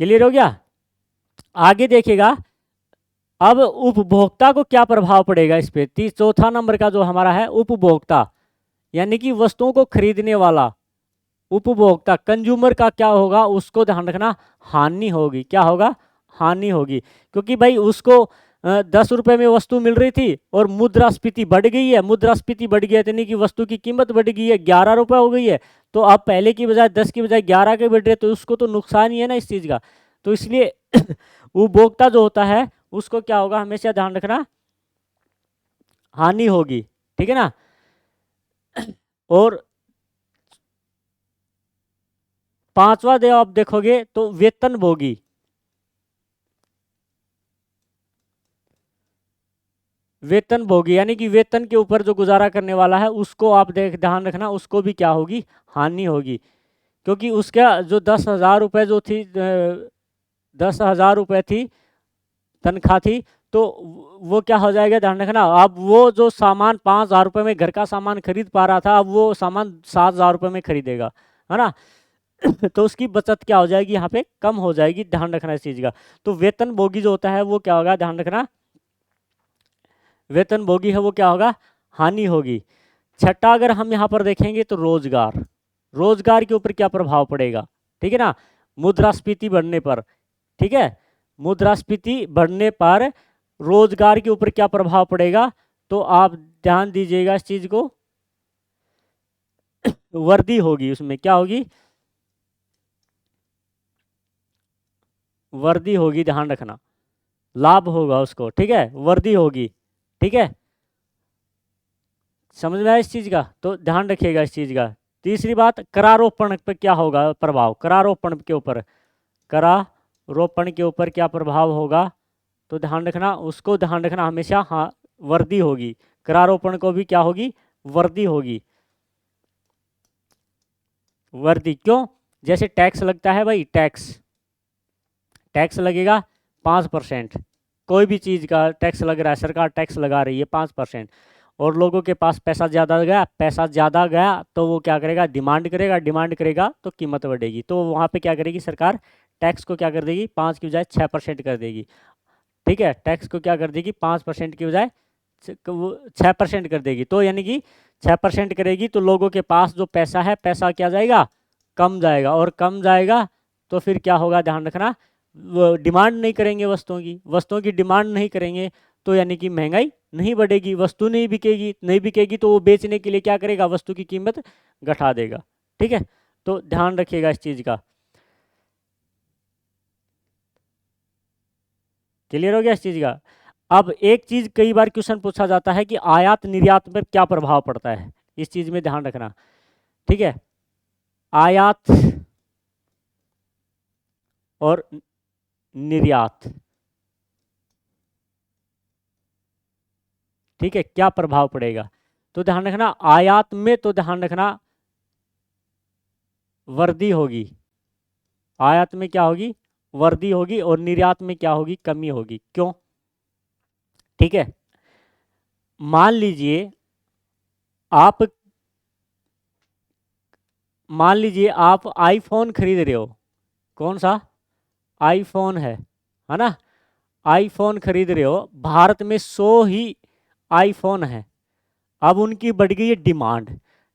क्लियर हो गया। आगे देखिएगा, अब उपभोक्ता को क्या प्रभाव पड़ेगा इस पे, चौथा नंबर का जो हमारा है, उपभोक्ता, यानी कि वस्तुओं को खरीदने वाला उपभोक्ता, कंज्यूमर का क्या होगा, उसको ध्यान रखना, हानि होगी। क्या होगा, हानि होगी। क्योंकि भाई उसको 10 रुपये में वस्तु मिल रही थी, और मुद्रास्फीति बढ़ गई है, यानी कि वस्तु की कीमत बढ़ गई है, 11 रुपये हो गई है। तो अब पहले की बजाय 10 की बजाय 11 के बढ़ रहे, तो उसको तो नुकसान ही है ना इस चीज़ का। तो इसलिए उपभोक्ता जो होता है, उसको क्या होगा, हमेशा ध्यान रखना, हानि होगी, ठीक है ना। और पांचवा दे आप देखोगे तो वेतनभोगी, वेतनभोगी यानी कि वेतन के ऊपर जो गुजारा करने वाला है उसको आप देख ध्यान रखना, उसको भी क्या होगी, हानि होगी। क्योंकि उसका जो 10,000 रुपये जो थी 10,000 रुपये थी तनख्वाह थी, तो वो क्या हो जाएगा, ध्यान रखना। अब वो जो सामान 5,000 रुपये में घर का सामान खरीद पा रहा था, अब वो सामान 7,000 रुपये में खरीदेगा, है ना। तो उसकी बचत क्या हो जाएगी, यहाँ पे कम हो जाएगी, ध्यान रखना इस चीज़ का। तो वेतनभोगी जो होता है वो क्या होगा, ध्यान रखना, वेतनभोगी है वो क्या होगा, हानि होगी। छठा अगर हम यहाँ पर देखेंगे तो रोजगार, रोजगार के ऊपर क्या प्रभाव पड़ेगा, ठीक है ना, मुद्रास्फीति बढ़ने पर, ठीक है, मुद्रास्फीति बढ़ने पर रोजगार के ऊपर क्या प्रभाव पड़ेगा, तो आप ध्यान दीजिएगा इस चीज को, वर्दी होगी, उसमें क्या होगी, वर्दी होगी, ध्यान रखना, लाभ होगा उसको, ठीक है, वर्दी होगी, ठीक है, समझ में आया इस चीज का, तो ध्यान रखिएगा इस चीज का। तीसरी बात, करारोपण पर क्या होगा प्रभाव, करारोपण के ऊपर, करारोपण के ऊपर क्या प्रभाव होगा, तो ध्यान रखना, उसको ध्यान रखना हमेशा, हाँ, वर्दी होगी, करारोपण को भी क्या होगी, वर्दी होगी, वर्दी। क्यों, जैसे टैक्स लगता है भाई, टैक्स, टैक्स लगेगा 5%, कोई भी चीज़ का टैक्स लग रहा है, सरकार टैक्स लगा रही है 5%, और लोगों के पास पैसा ज़्यादा गया, पैसा ज़्यादा गया तो वो क्या करेगा, डिमांड करेगा, डिमांड करेगा तो कीमत बढ़ेगी, तो वहाँ पे क्या करेगी सरकार, टैक्स को क्या कर देगी, 5 की बजाय 6% कर देगी, ठीक है, टैक्स को क्या कर देगी, 5% की बजाय 6% कर देगी, तो यानी कि 6% करेगी, तो लोगों के पास जो पैसा है, पैसा क्या जाएगा, कम जाएगा, और कम जाएगा तो फिर क्या होगा, ध्यान रखना, वो डिमांड नहीं करेंगे वस्तुओं की डिमांड नहीं करेंगे, तो यानी कि महंगाई नहीं बढ़ेगी, वस्तु नहीं बिकेगी, नहीं बिकेगी तो वो बेचने के लिए क्या करेगा, वस्तु की कीमत घटा देगा, ठीक है, तो ध्यान रखिएगा इस चीज़ का। क्लियर हो गया इस चीज़ का। अब एक चीज़ कई बार क्वेश्चन पूछा जाता है कि आयात निर्यात पर क्या प्रभाव पड़ता है, इस चीज़ में ध्यान रखना, ठीक है, आयात और निर्यात, ठीक है, क्या प्रभाव पड़ेगा, तो ध्यान रखना, आयात में तो ध्यान रखना वर्दी होगी, आयात में क्या होगी, वर्दी होगी, और निर्यात में क्या होगी, कमी होगी। क्यों, ठीक है, मान लीजिए आप, मान लीजिए आप आईफोन खरीद रहे हो, कौन सा, आईफोन है ना, आईफोन खरीद रहे हो, भारत में 100 ही आईफोन है, अब उनकी बढ़ गई है डिमांड,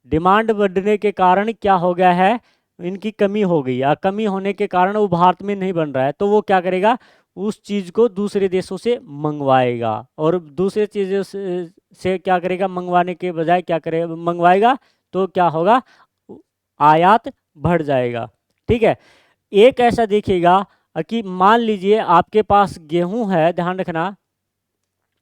डिमांड बढ़ने के कारण क्या हो गया है, इनकी कमी हो गई है, कमी होने के कारण वो भारत में नहीं बन रहा है, तो वो क्या करेगा, उस चीज़ को दूसरे देशों से मंगवाएगा, और दूसरे चीज़ों से क्या करेगा, मंगवाने के बजाय क्या करेगा, मंगवाएगा, तो क्या होगा, आयात बढ़ जाएगा, ठीक है। एक ऐसा देखिएगा कि मान लीजिए आपके पास गेहूं है, ध्यान रखना,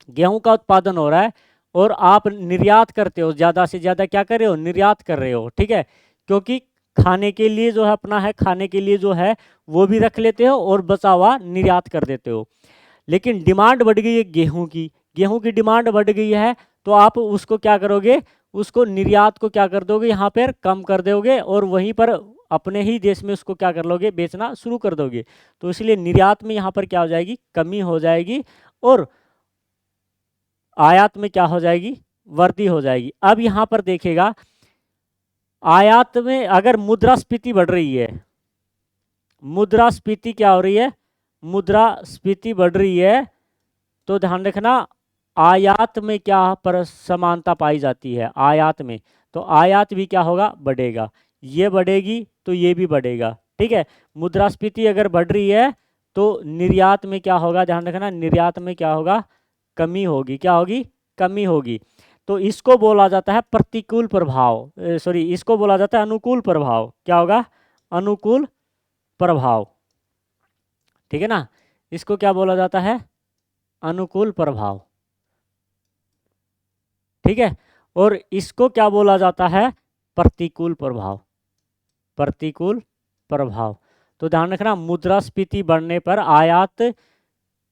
गेहूं का उत्पादन हो रहा है, और आप निर्यात करते हो, ज़्यादा से ज़्यादा क्या कर रहे हो, निर्यात कर रहे हो, ठीक है, क्योंकि खाने के लिए जो है अपना है, खाने के लिए जो है वो भी रख लेते हो, और बचा हुआ निर्यात कर देते हो, लेकिन डिमांड बढ़ गई है गेहूं की, गेहूं की डिमांड बढ़ गई है, तो आप उसको क्या करोगे, उसको निर्यात को क्या कर दोगे, यहाँ पर कम कर दोगे, और वहीं पर अपने ही देश में उसको क्या कर लोगे, बेचना शुरू कर दोगे, तो इसलिए निर्यात में यहाँ पर क्या हो जाएगी, कमी हो जाएगी, और आयात में क्या हो जाएगी, वृद्धि हो जाएगी। अब यहाँ पर देखिएगा, आयात में अगर मुद्रास्फीति बढ़ रही है, मुद्रास्फीति क्या हो रही है, मुद्रास्फीति बढ़ रही है, तो ध्यान रखना, आयात में क्या पर समानता पाई जाती है, आयात में, तो आयात भी क्या होगा, बढ़ेगा, ये बढ़ेगी तो ये भी बढ़ेगा, ठीक है, मुद्रास्फीति अगर बढ़ रही है तो निर्यात में क्या होगा, ध्यान रखना, निर्यात में क्या होगा, कमी होगी, क्या होगी, कमी होगी, तो इसको बोला जाता है प्रतिकूल प्रभाव, सॉरी, इसको बोला जाता है अनुकूल प्रभाव, क्या होगा, अनुकूल प्रभाव, ठीक है ना, इसको क्या बोला जाता है, अनुकूल प्रभाव, ठीक है। और इसको क्या बोला जाता है? प्रतिकूल प्रभाव। प्रतिकूल प्रभाव। तो ध्यान रखना, मुद्रास्फीति बढ़ने पर आयात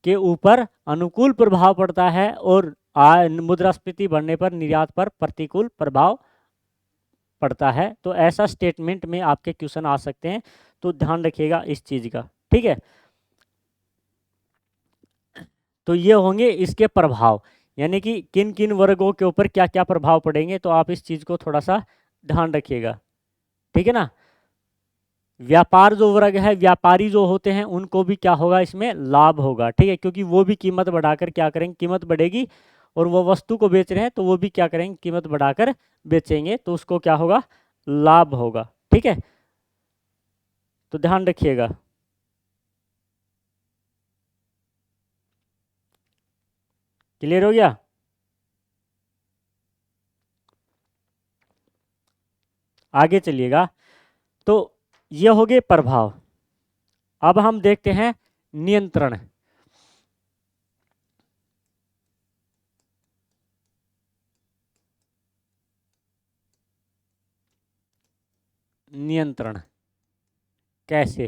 के ऊपर अनुकूल प्रभाव पड़ता है और मुद्रास्फीति बढ़ने पर निर्यात पर प्रतिकूल प्रभाव पड़ता है। तो ऐसा स्टेटमेंट में आपके क्वेश्चन आ सकते हैं, तो ध्यान रखिएगा इस चीज़ का, ठीक है। तो ये होंगे इसके प्रभाव, यानी कि किन किन वर्गों के ऊपर क्या क्या प्रभाव पड़ेंगे, तो आप इस चीज़ को थोड़ा सा ध्यान रखिएगा, ठीक है ना। व्यापार जो वर्ग है, व्यापारी जो होते हैं, उनको भी क्या होगा, इसमें लाभ होगा, ठीक है, क्योंकि वो भी कीमत बढ़ाकर क्या करेंगे, कीमत बढ़ेगी और वो वस्तु को बेच रहे हैं तो वो भी क्या करेंगे, कीमत बढ़ाकर बेचेंगे, तो उसको क्या होगा, लाभ होगा, ठीक है। तो ध्यान रखिएगा। क्लियर हो गया? आगे चलिएगा। तो ये हो गए प्रभाव। अब हम देखते हैं नियंत्रण। नियंत्रण कैसे?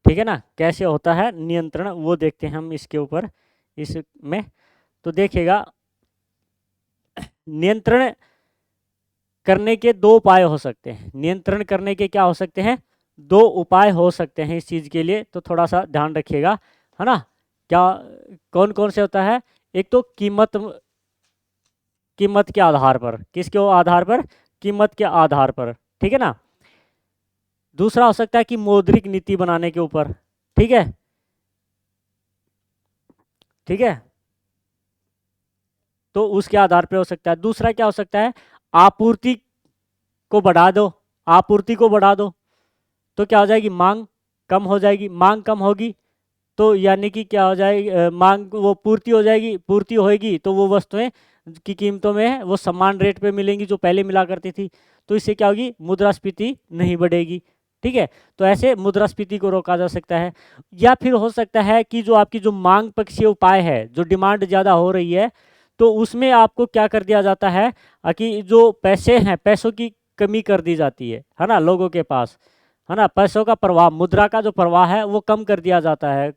ठीक है ना, कैसे होता है नियंत्रण, वो देखते हैं हम इसके ऊपर, इसमें। तो देखिएगा, नियंत्रण करने के दो उपाय हो सकते हैं। नियंत्रण करने के क्या हो सकते हैं, दो उपाय हो सकते हैं इस चीज़ के लिए, तो थोड़ा सा ध्यान रखिएगा, है ना। क्या, कौन कौन से होता है? एक तो कीमत, कीमत के आधार पर, किसके आधार पर, कीमत के आधार पर, ठीक है ना। दूसरा हो सकता है कि मौद्रिक नीति बनाने के ऊपर, ठीक है, ठीक है, तो उसके आधार पर हो सकता है। दूसरा क्या हो सकता है, आपूर्ति को बढ़ा दो, आपूर्ति को बढ़ा दो तो क्या हो जाएगी, मांग कम हो जाएगी, मांग कम होगी तो यानी कि क्या हो जाएगी, मांग वो पूर्ति हो जाएगी, पूर्ति होएगी तो वो वस्तुएं की कीमतों में वो समान रेट पे मिलेंगी जो पहले मिला करती थी, तो इससे क्या होगी, मुद्रास्फीति नहीं बढ़ेगी, ठीक है। तो ऐसे मुद्रास्फीति को रोका जा सकता है। या फिर हो सकता है कि जो आपकी जो मांग पक्षीय उपाय है, जो डिमांड ज़्यादा हो रही है, तो उसमें आपको क्या कर दिया जाता है कि जो पैसे हैं, पैसों की कमी कर दी जाती है ना, लोगों के पास, है ना, पैसों का प्रवाह, मुद्रा का जो प्रवाह है वो कम कर दिया जाता है,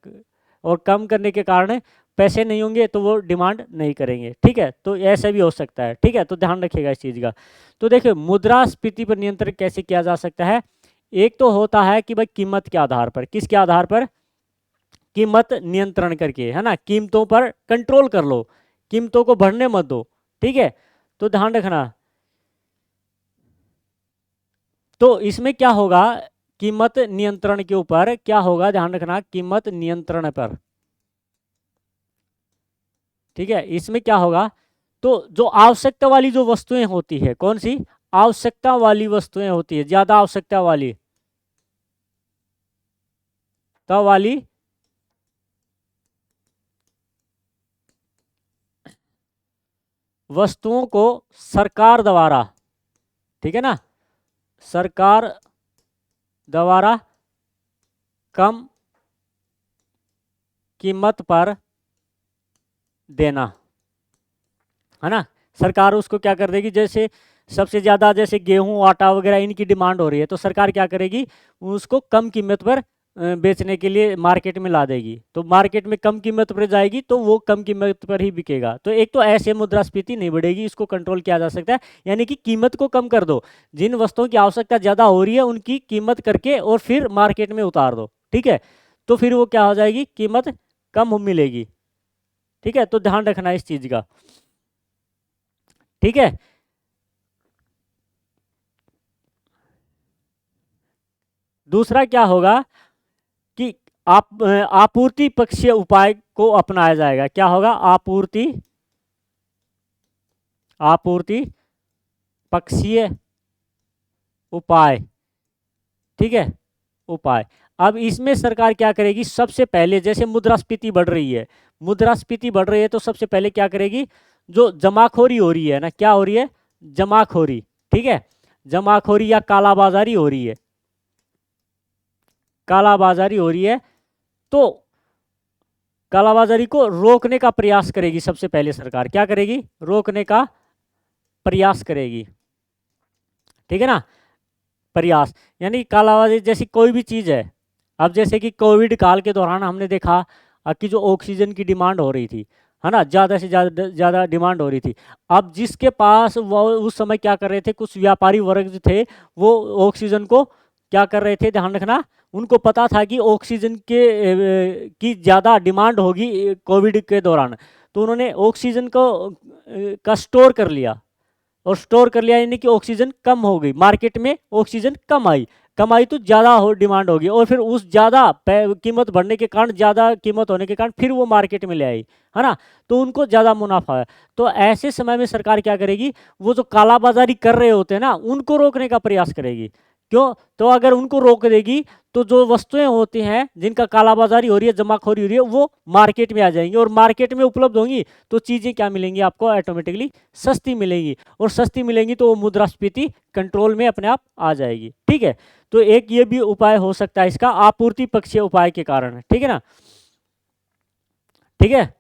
और कम करने के कारण पैसे नहीं होंगे तो वो डिमांड नहीं करेंगे, ठीक है। तो ऐसे भी हो सकता है, ठीक है, तो ध्यान रखिएगा इस चीज़ का। तो देखिए, मुद्रास्फीति पर नियंत्रण कैसे किया जा सकता है। एक तो होता है कि भाई कीमत के आधार पर, किसके आधार पर, कीमत नियंत्रण करके, है ना, कीमतों पर कंट्रोल कर लो, कीमतों को बढ़ने मत दो, ठीक है। तो ध्यान रखना, तो इसमें क्या होगा, कीमत नियंत्रण के ऊपर क्या होगा, ध्यान रखना, कीमत नियंत्रण पर, ठीक है, इसमें क्या होगा, तो जो आवश्यकता वाली जो वस्तुएं होती है, कौन सी, आवश्यकता वाली वस्तुएं होती है, ज्यादा आवश्यकता वाली, तो वाली वस्तुओं को सरकार द्वारा, ठीक है ना, सरकार द्वारा कम कीमत पर देना, है ना। सरकार उसको क्या कर देगी, जैसे सबसे ज़्यादा जैसे गेहूं आटा वगैरह इनकी डिमांड हो रही है, तो सरकार क्या करेगी, उसको कम कीमत पर बेचने के लिए मार्केट में ला देगी, तो मार्केट में कम कीमत पर जाएगी तो वो कम कीमत पर ही बिकेगा। तो एक तो ऐसे मुद्रास्फीति नहीं बढ़ेगी, इसको कंट्रोल किया जा सकता है, यानी कि कीमत को कम कर दो, जिन वस्तुओं की आवश्यकता ज़्यादा हो रही है उनकी कीमत करके और फिर मार्केट में उतार दो, ठीक है, तो फिर वो क्या हो जाएगी, कीमत कम मिलेगी, ठीक है। तो ध्यान रखना इस चीज़ का, ठीक है। दूसरा क्या होगा कि आप आपूर्ति पक्षीय उपाय को अपनाया जाएगा, क्या होगा, आपूर्ति, आपूर्ति पक्षीय उपाय, ठीक है, उपाय। अब इसमें सरकार क्या करेगी, सबसे पहले जैसे मुद्रास्फीति बढ़ रही है, मुद्रास्फीति बढ़ रही है तो सबसे पहले क्या करेगी, जो जमाखोरी हो रही है ना, क्या हो रही है, जमाखोरी, ठीक है, जमाखोरी या कालाबाजारी हो रही है, कालाबाजारी हो रही है, तो कालाबाजारी को रोकने का प्रयास करेगी। सबसे पहले सरकार क्या करेगी? रोकने का प्रयास करेगी, ठीक है ना? प्रयास यानी कालाबाजारी जैसी कोई भी चीज़ है। अब जैसे कि कोविड काल के दौरान हमने देखा कि जो ऑक्सीजन की डिमांड हो रही थी, है ना, ज़्यादा से ज़्यादा डिमांड हो रही थी। अब जिसके पास वो उस समय क्या कर रहे थे, कुछ व्यापारी वर्ग जो थे वो ऑक्सीजन को क्या कर रहे थे, ध्यान रखना, उनको पता था कि ऑक्सीजन की ज़्यादा डिमांड होगी कोविड के दौरान, तो उन्होंने ऑक्सीजन को का स्टोर कर लिया। और स्टोर कर लिया यानी कि ऑक्सीजन कम हो गई, मार्केट में ऑक्सीजन कम आई तो ज़्यादा हो डिमांड होगी, और फिर उस ज़्यादा कीमत बढ़ने के कारण, ज़्यादा कीमत होने के कारण फिर वो मार्केट में ले आई, है ना, तो उनको ज़्यादा मुनाफा है। तो ऐसे समय में सरकार क्या करेगी, वो जो कालाबाजारी कर रहे होते हैं ना, उनको रोकने का प्रयास करेगी। क्यों? तो अगर उनको रोक देगी तो जो वस्तुएं होती हैं जिनका कालाबाजारी हो रही है, जमाखोरी हो रही है, वो मार्केट में आ जाएंगी, और मार्केट में उपलब्ध होंगी तो चीज़ें क्या मिलेंगी आपको, ऑटोमेटिकली सस्ती मिलेंगी, और सस्ती मिलेंगी तो वो मुद्रास्फीति कंट्रोल में अपने आप आ जाएगी, ठीक है। तो एक ये भी उपाय हो सकता है इसका, आपूर्ति पक्षीय उपाय के कारण, ठीक है ना, ठीक है।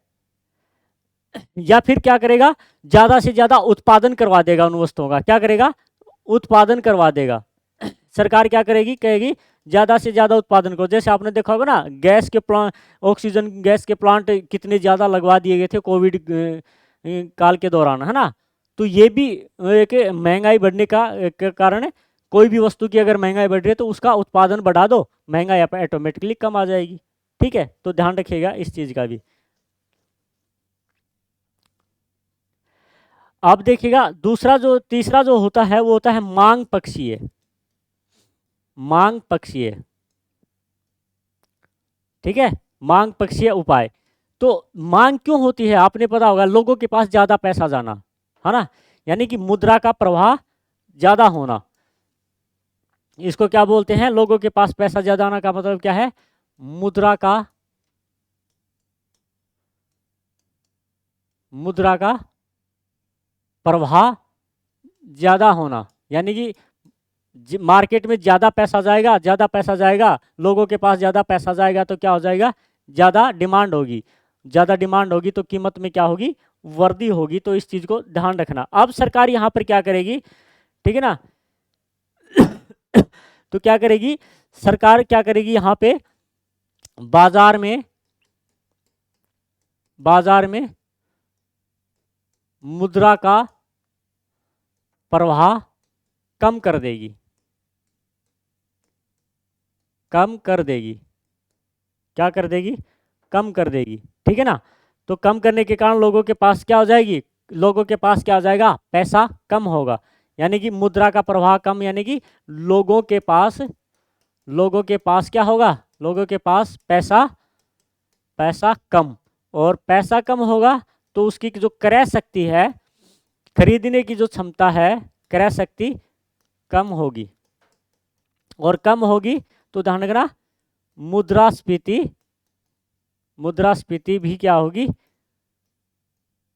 या फिर क्या करेगा, ज्यादा से ज्यादा उत्पादन करवा देगा उन वस्तुओं का, क्या करेगा, उत्पादन करवा देगा। सरकार क्या करेगी, कहेगी ज़्यादा से ज़्यादा उत्पादन करो। जैसे आपने देखा होगा ना, गैस के प्लांट, ऑक्सीजन गैस के प्लांट कितने ज़्यादा लगवा दिए गए थे कोविड काल के दौरान, है ना। तो ये भी एक महंगाई बढ़ने का कारण है। कोई भी वस्तु की अगर महंगाई बढ़ रही है तो उसका उत्पादन बढ़ा दो, महंगाई ऑटोमेटिकली कम आ जाएगी, ठीक है। तो ध्यान रखिएगा इस चीज़ का भी। अब देखिएगा दूसरा जो, तीसरा जो होता है वो होता है मांग पक्षीय। मांग पक्षीय, ठीक है, मांग पक्षीय उपाय। तो मांग क्यों होती है, आपने पता होगा, लोगों के पास ज़्यादा पैसा जाना, है ना, यानी कि मुद्रा का प्रवाह ज़्यादा होना। इसको क्या बोलते हैं, लोगों के पास पैसा ज़्यादा आना का मतलब क्या है, मुद्रा का प्रवाह ज़्यादा होना, यानी कि मार्केट में ज़्यादा पैसा जाएगा, ज़्यादा पैसा जाएगा, लोगों के पास ज़्यादा पैसा जाएगा तो क्या हो जाएगा, ज़्यादा डिमांड होगी, ज़्यादा डिमांड होगी तो कीमत में क्या होगी, वृद्धि होगी। तो इस चीज़ को ध्यान रखना। अब सरकार यहाँ पर क्या करेगी, ठीक है ना, तो क्या करेगी सरकार, क्या करेगी यहाँ पे, बाजार में मुद्रा का प्रवाह कम कर देगी, कम कर देगी, क्या कर देगी, कम कर देगी, ठीक है ना। तो कम करने के कारण लोगों के पास क्या हो जाएगी, लोगों के पास क्या हो जाएगा, पैसा कम होगा, यानी कि मुद्रा का प्रवाह कम, यानी कि लोगों के पास क्या होगा, लोगों के पास पैसा कम, और पैसा कम होगा तो उसकी जो क्रय शक्ति है, खरीदने की जो क्षमता है, क्रय शक्ति कम होगी, और कम होगी तो ध्यान रखना, मुद्रास्फीति मुद्रास्फीति भी क्या होगी,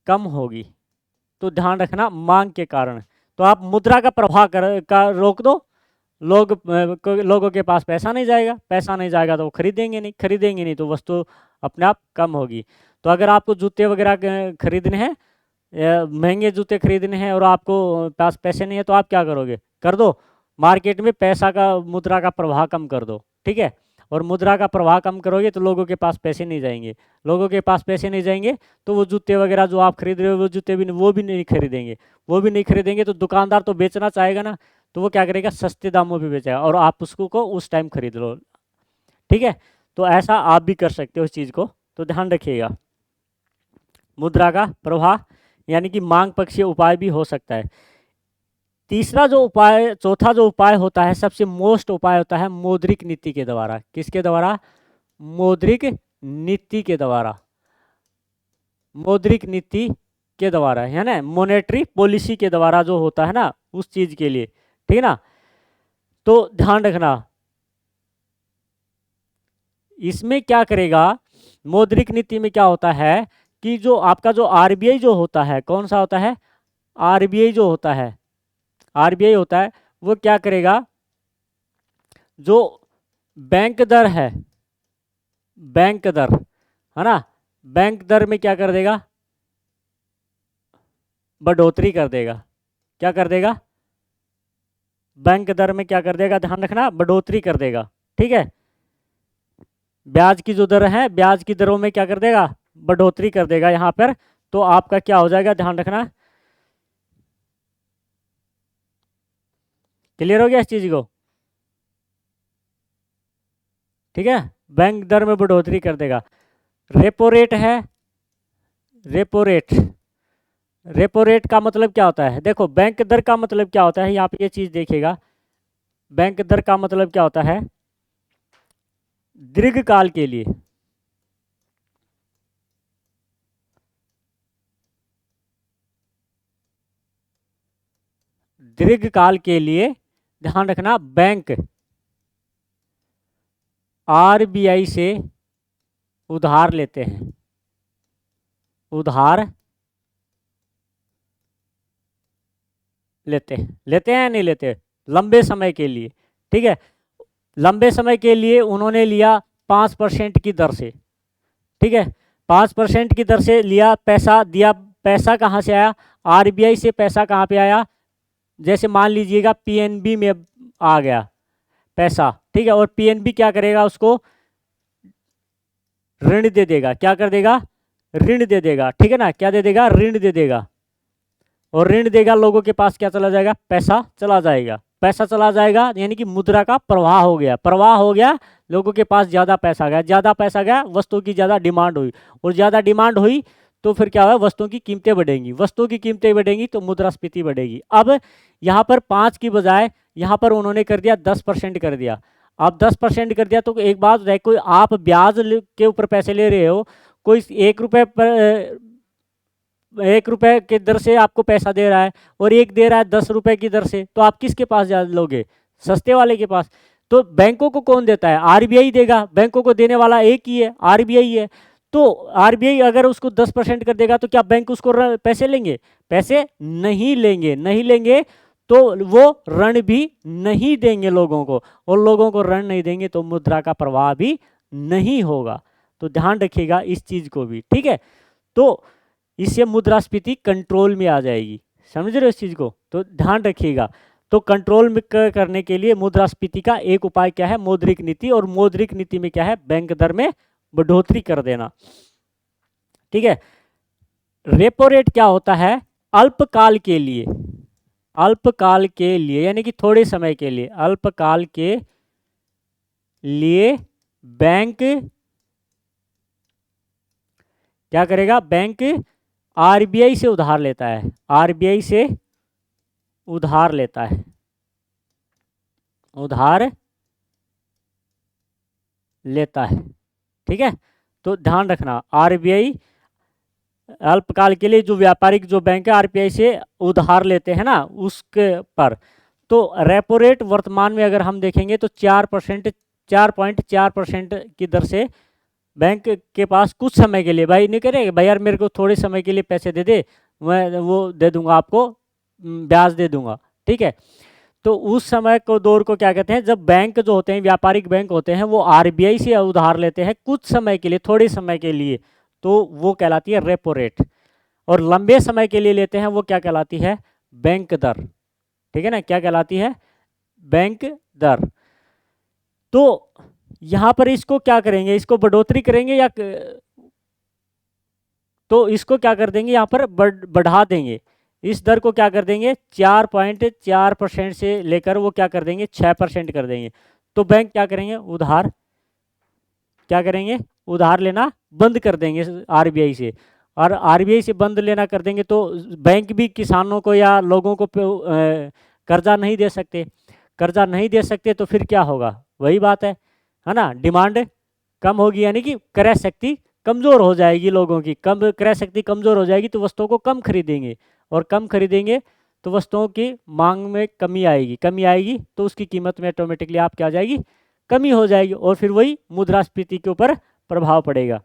कम होगी। तो ध्यान रखना, मांग के कारण। तो आप मुद्रा का प्रवाह का रोक दो, लोगों के पास पैसा नहीं जाएगा, पैसा नहीं जाएगा तो वो खरीदेंगे नहीं तो वस्तु अपने आप कम होगी। तो अगर आपको जूते वगैरह खरीदने हैं, महंगे जूते खरीदने हैं, और आपको पास पैसे नहीं है, तो आप क्या करोगे, कर दो मार्केट में पैसा का, मुद्रा का प्रवाह कम कर दो, ठीक है। और मुद्रा का प्रवाह कम करोगे तो लोगों के पास पैसे नहीं जाएंगे, लोगों के पास पैसे नहीं जाएंगे तो वो जूते वगैरह जो आप खरीद रहे हो, वो जूते भी वो भी नहीं खरीदेंगे, तो दुकानदार तो बेचना चाहेगा ना, तो वो क्या करेगा, सस्ते दामों पे बेचेगा, और आप उसको को उस टाइम खरीद लो, ठीक है। तो ऐसा आप भी कर सकते हो इस चीज़ को, तो ध्यान रखिएगा। मुद्रा का प्रवाह यानी कि मांग पक्षीय उपाय भी हो सकता है। तीसरा जो उपाय, चौथा जो उपाय होता है, सबसे मोस्ट उपाय होता है मौद्रिक नीति के द्वारा। किसके द्वारा, मौद्रिक नीति के द्वारा, मौद्रिक नीति के द्वारा, है ना, मॉनेटरी पॉलिसी के द्वारा जो होता है ना, उस चीज के लिए, ठीक है ना। तो ध्यान रखना, इसमें क्या करेगा, मौद्रिक नीति में क्या होता है कि जो आपका जो आरबीआई जो होता है, कौन सा होता है, आरबीआई जो होता है, आरबीआई होता है, वो क्या करेगा, जो बैंक दर है, बैंक दर, है ना, बैंक दर में क्या कर देगा, बढ़ोतरी कर देगा। क्या कर देगा, बैंक दर में क्या कर देगा, ध्यान रखना, बढ़ोतरी कर देगा। ठीक है, ब्याज की जो दर है, ब्याज की दरों में क्या कर देगा, बढ़ोतरी कर देगा यहाँ पर। तो आपका क्या हो जाएगा, ध्यान रखना। क्लियर हो गया इस चीज को? ठीक है, बैंक दर में बढ़ोतरी कर देगा। रेपो रेट है, रेपो रेट, रेपो रेट का मतलब क्या होता है, देखो बैंक दर का मतलब क्या होता है, यहाँ पे ये चीज देखिएगा। बैंक दर का मतलब क्या होता है, दीर्घकाल के लिए, दीर्घकाल के लिए ध्यान रखना, बैंक आरबीआई से उधार लेते हैं, उधार लेते हैं, लेते हैं या नहीं लेते, लंबे समय के लिए। ठीक है, लंबे समय के लिए उन्होंने लिया 5% की दर से। ठीक है, 5% की दर से लिया, पैसा दिया। पैसा कहाँ से आया, आरबीआई से पैसा कहाँ पे आया, जैसे मान लीजिएगा पीएनबी में आ गया पैसा। ठीक है, और पीएनबी क्या करेगा, उसको ऋण दे देगा। क्या कर देगा, ऋण दे देगा। ठीक है ना, क्या दे देगा, ऋण दे देगा। और ऋण देगा, लोगों के पास क्या चला जाएगा, पैसा चला जाएगा। पैसा चला जाएगा यानी कि मुद्रा का प्रवाह हो गया, प्रवाह हो गया, लोगों के पास ज़्यादा पैसा गया, ज़्यादा पैसा गया, वस्तुओं की ज़्यादा डिमांड हुई, और ज़्यादा डिमांड हुई तो फिर क्या हुआ, वस्तुओं की कीमतें बढ़ेंगी, वस्तुओं की कीमतें बढ़ेंगी तो मुद्रास्फीति बढ़ेगी। अब यहाँ पर 5 की बजाय यहाँ पर उन्होंने कर दिया 10% कर दिया। अब 10% कर दिया तो एक बात है, कोई आप ब्याज के ऊपर पैसे ले रहे हो, कोई 1 रुपये पर 1 रुपये की दर से आपको पैसा दे रहा है, और एक दे रहा है 10 रुपये की दर से, तो आप किसके पास जा लोगे, सस्ते वाले के पास। तो बैंकों को कौन देता है, आरबीआई देगा, बैंकों को देने वाला एक ही है, आरबीआई है। तो आरबीआई अगर उसको 10% कर देगा तो क्या बैंक उसको पैसे लेंगे, पैसे नहीं लेंगे, नहीं लेंगे। तो वो ऋण भी नहीं देंगे लोगों को, और लोगों को ऋण नहीं देंगे तो मुद्रा का प्रवाह भी नहीं होगा। तो ध्यान रखिएगा इस चीज को भी। ठीक है, तो इससे मुद्रास्फीति कंट्रोल में आ जाएगी। समझ रहे हो इस चीज को, तो ध्यान रखिएगा। तो कंट्रोल में करने के लिए मुद्रास्फीति का एक उपाय क्या है, मौद्रिक नीति, और मौद्रिक नीति में क्या है, बैंक दर में बढ़ोतरी कर देना। ठीक है, रेपो रेट क्या होता है, अल्पकाल के लिए, अल्पकाल के लिए यानी कि थोड़े समय के लिए, अल्पकाल के लिए बैंक क्या करेगा, बैंक आरबीआई से उधार लेता है, आरबीआई से उधार लेता है, उधार लेता है। ठीक है, तो ध्यान रखना, आरबीआई अल्पकाल के लिए जो व्यापारिक जो बैंक है आरबीआई से उधार लेते हैं ना, उसके पर। तो रेपो रेट वर्तमान में अगर हम देखेंगे तो 4%, 4.4% की दर से बैंक के पास कुछ समय के लिए, भाई नहीं करेगा भाई यार मेरे को थोड़े समय के लिए पैसे दे दे, मैं वो दे दूंगा आपको, ब्याज दे दूंगा। ठीक है, तो उस समय को दौर को क्या कहते हैं, जब बैंक जो होते हैं, व्यापारिक बैंक होते हैं, वो आरबीआई से उधार लेते हैं कुछ समय के लिए, थोड़े समय के लिए, तो वो कहलाती है रेपो रेट। और लंबे समय के लिए लेते हैं वो क्या कहलाती है, बैंक दर। ठीक है ना, क्या कहलाती है, बैंक दर। तो यहाँ पर इसको क्या करेंगे, इसको बढ़ोतरी करेंगे या तो इसको क्या कर देंगे, यहाँ पर बढ़ा देंगे, इस दर को क्या कर देंगे, 4.4% से लेकर वो क्या कर देंगे, 6% कर देंगे। तो बैंक क्या करेंगे, उधार क्या करेंगे, उधार लेना बंद कर देंगे आरबीआई से। और आरबीआई से बंद लेना कर देंगे तो बैंक भी किसानों को या लोगों को कर्जा नहीं दे सकते, कर्जा नहीं दे सकते तो फिर क्या होगा, वही बात है ना, डिमांड कम होगी, यानी कि क्रय शक्ति कमज़ोर हो जाएगी लोगों की, कम क्रय शक्ति कमज़ोर हो जाएगी तो वस्तुओं को कम खरीदेंगे, और कम खरीदेंगे तो वस्तुओं की मांग में कमी आएगी, कमी आएगी तो उसकी कीमत में ऑटोमेटिकली आप क्या आ जाएगी, कमी हो जाएगी, और फिर वही मुद्रास्फीति के ऊपर प्रभाव पड़ेगा।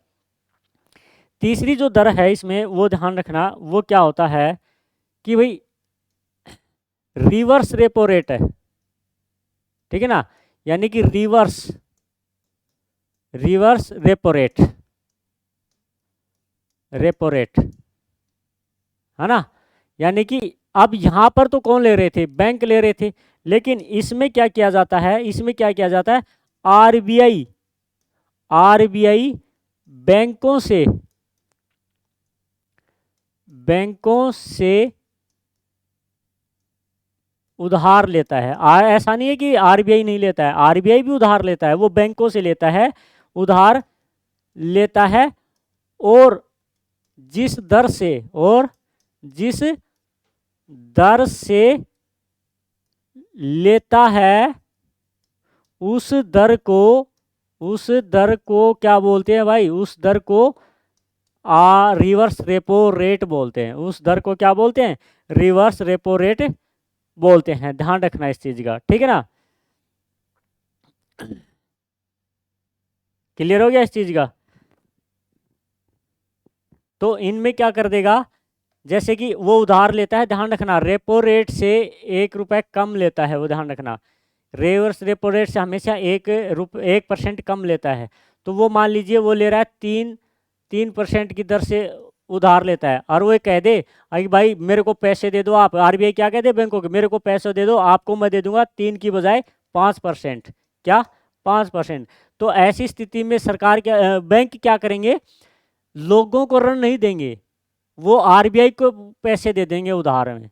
तीसरी जो दर है इसमें वो ध्यान रखना, वो क्या होता है कि भाई रिवर्स रेपो रेट है। ठीक है ना, यानी कि reverse, reverse repo rate, repo rate, है ना। यानी कि अब यहाँ पर तो कौन ले रहे थे, बैंक ले रहे थे, लेकिन इसमें क्या किया जाता है, इसमें क्या किया जाता है, आरबीआई आरबीआई बैंकों से उधार लेता है। ऐसा नहीं है कि आरबीआई नहीं लेता है, आरबीआई भी उधार लेता है, वो बैंकों से लेता है, उधार लेता है। और जिस दर से जिस दर से लेता है उस दर को क्या बोलते हैं भाई, उस दर को रिवर्स रेपो रेट बोलते हैं। उस दर को क्या बोलते हैं, रिवर्स रेपो रेट बोलते हैं। ध्यान रखना इस चीज का, ठीक है ना। क्लियर हो गया इस चीज का। तो इनमें क्या कर देगा, जैसे कि वो उधार लेता है, ध्यान रखना रेपो रेट से 1 रुपए कम लेता है वो, ध्यान रखना रिवर्स रेपो रेट से हमेशा 1% कम लेता है। तो वो मान लीजिए वो ले रहा है 3% की दर से उधार लेता है, और वो कह दे अरे भाई मेरे को पैसे दे दो आप, आरबीआई क्या कहते हैं बैंकों के, मेरे को पैसे दे दो, आपको मैं दे दूंगा 3 की बजाय 5%, क्या 5%। तो ऐसी स्थिति में सरकार क्या बैंक क्या करेंगे, लोगों को ऋण नहीं देंगे, वो आरबीआई को पैसे दे देंगे उधार में,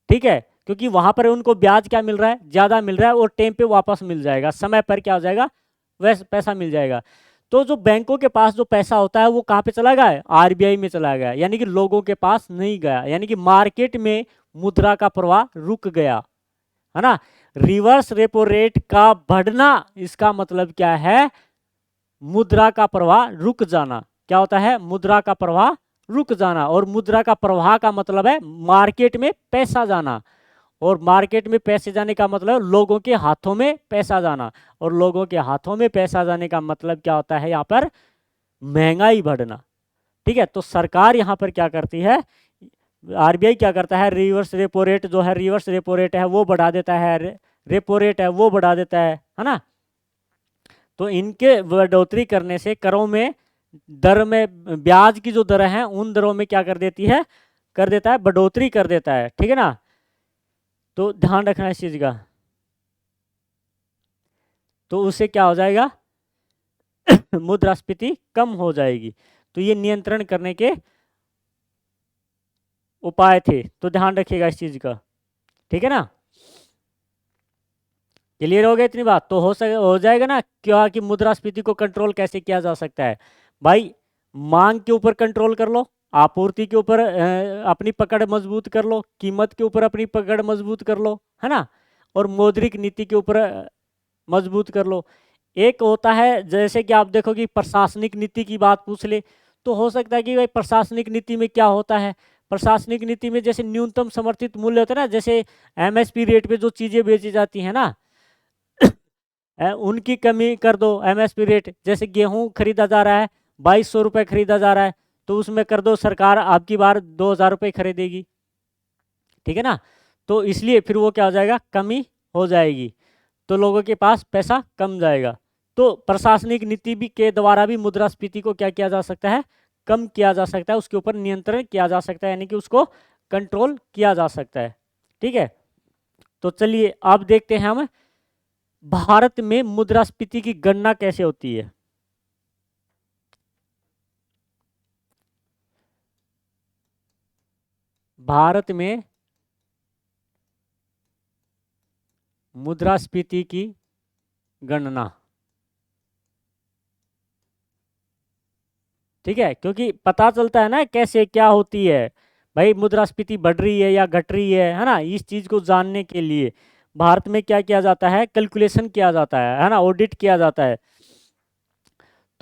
ठीक है। क्योंकि वहां पर उनको ब्याज क्या मिल रहा है, ज़्यादा मिल रहा है, और टाइम पे वापस मिल जाएगा, समय पर क्या हो जाएगा, वैसे पैसा मिल जाएगा। तो जो बैंकों के पास जो पैसा होता है वो कहाँ पे चला गया है, आरबीआई में चला गया, यानी कि लोगों के पास नहीं गया, यानी कि मार्केट में मुद्रा का प्रवाह रुक गया, है ना। रिवर्स रेपो रेट का बढ़ना, इसका मतलब क्या है, मुद्रा का प्रवाह रुक जाना। क्या होता है, मुद्रा का प्रवाह रुक जाना। और मुद्रा का प्रवाह का मतलब है मार्केट में पैसा जाना, और मार्केट में पैसे जाने का मतलब लोगों के हाथों में पैसा जाना, और लोगों के हाथों में पैसा जाने का मतलब क्या होता है, यहाँ पर महंगाई बढ़ना, ठीक है। तो सरकार यहाँ पर क्या करती है, आरबीआई क्या करता है, रिवर्स रेपो रेट जो है, रिवर्स रेपो रेट है वो बढ़ा देता है, रेपो रेट है वो बढ़ा देता है ना। तो इनके बढ़ोतरी करने से करों में, दर में, ब्याज की जो दर है उन दरों में क्या कर देती है, कर देता है, बढ़ोतरी कर देता है, ठीक है ना। तो ध्यान रखना इस चीज का। तो उससे क्या हो जाएगा मुद्रास्फीति कम हो जाएगी। तो ये नियंत्रण करने के उपाय थे, तो ध्यान रखिएगा इस चीज का, ठीक है ना। क्लियर हो गया इतनी बात, तो हो जाएगा ना क्या, कि मुद्रास्फीति को कंट्रोल कैसे किया जा सकता है भाई, मांग के ऊपर कंट्रोल कर लो, आपूर्ति के ऊपर अपनी पकड़ मजबूत कर लो, कीमत के ऊपर अपनी पकड़ मजबूत कर लो, है ना, और मौद्रिक नीति के ऊपर मजबूत कर लो। एक होता है जैसे कि आप देखो कि प्रशासनिक नीति की बात पूछ ले, तो हो सकता है कि भाई प्रशासनिक नीति में क्या होता है, प्रशासनिक नीति में जैसे न्यूनतम समर्थित मूल्य होता है ना, जैसे एमएसपी रेट पे जो चीज़ें बेची जाती हैं ना, उनकी कमी कर दो। एमएसपी रेट जैसे गेहूं खरीदा जा रहा है 2200 रुपये खरीदा जा रहा है, तो उसमें कर दो सरकार आपकी बार 2000 रुपये खरीदेगी, ठीक है ना। तो इसलिए फिर वो क्या हो जाएगा, कमी हो जाएगी, तो लोगों के पास पैसा कम जाएगा। तो प्रशासनिक नीति भी के द्वारा भी मुद्रास्फीति को क्या किया जा सकता है, कम किया जा सकता है, उसके ऊपर नियंत्रण किया जा सकता है, यानी कि उसको कंट्रोल किया जा सकता है, ठीक है। तो चलिए अब देखते हैं हम भारत में मुद्रास्फीति की गणना कैसे होती है। भारत में मुद्रास्फीति की गणना, ठीक है, क्योंकि पता चलता है ना कैसे क्या होती है भाई, मुद्रास्फीति बढ़ रही है या घट रही है ना। इस चीज को जानने के लिए भारत में क्या किया जाता है, कैलकुलेशन किया जाता है ना, ऑडिट किया जाता है।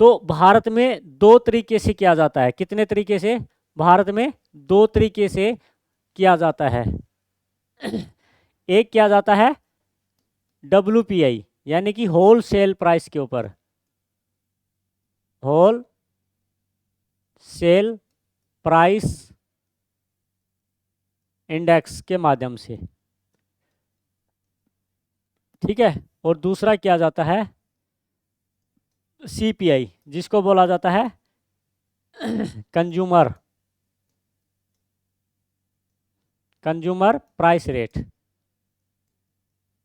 तो भारत में दो तरीके से किया जाता है, कितने तरीके से, भारत में दो तरीके से किया जाता है। एक किया जाता है WPI, यानी कि होल सेल प्राइस के ऊपर, होल सेल प्राइस इंडेक्स के माध्यम से, ठीक है। और दूसरा किया जाता है CPI, जिसको बोला जाता है consumer price rate,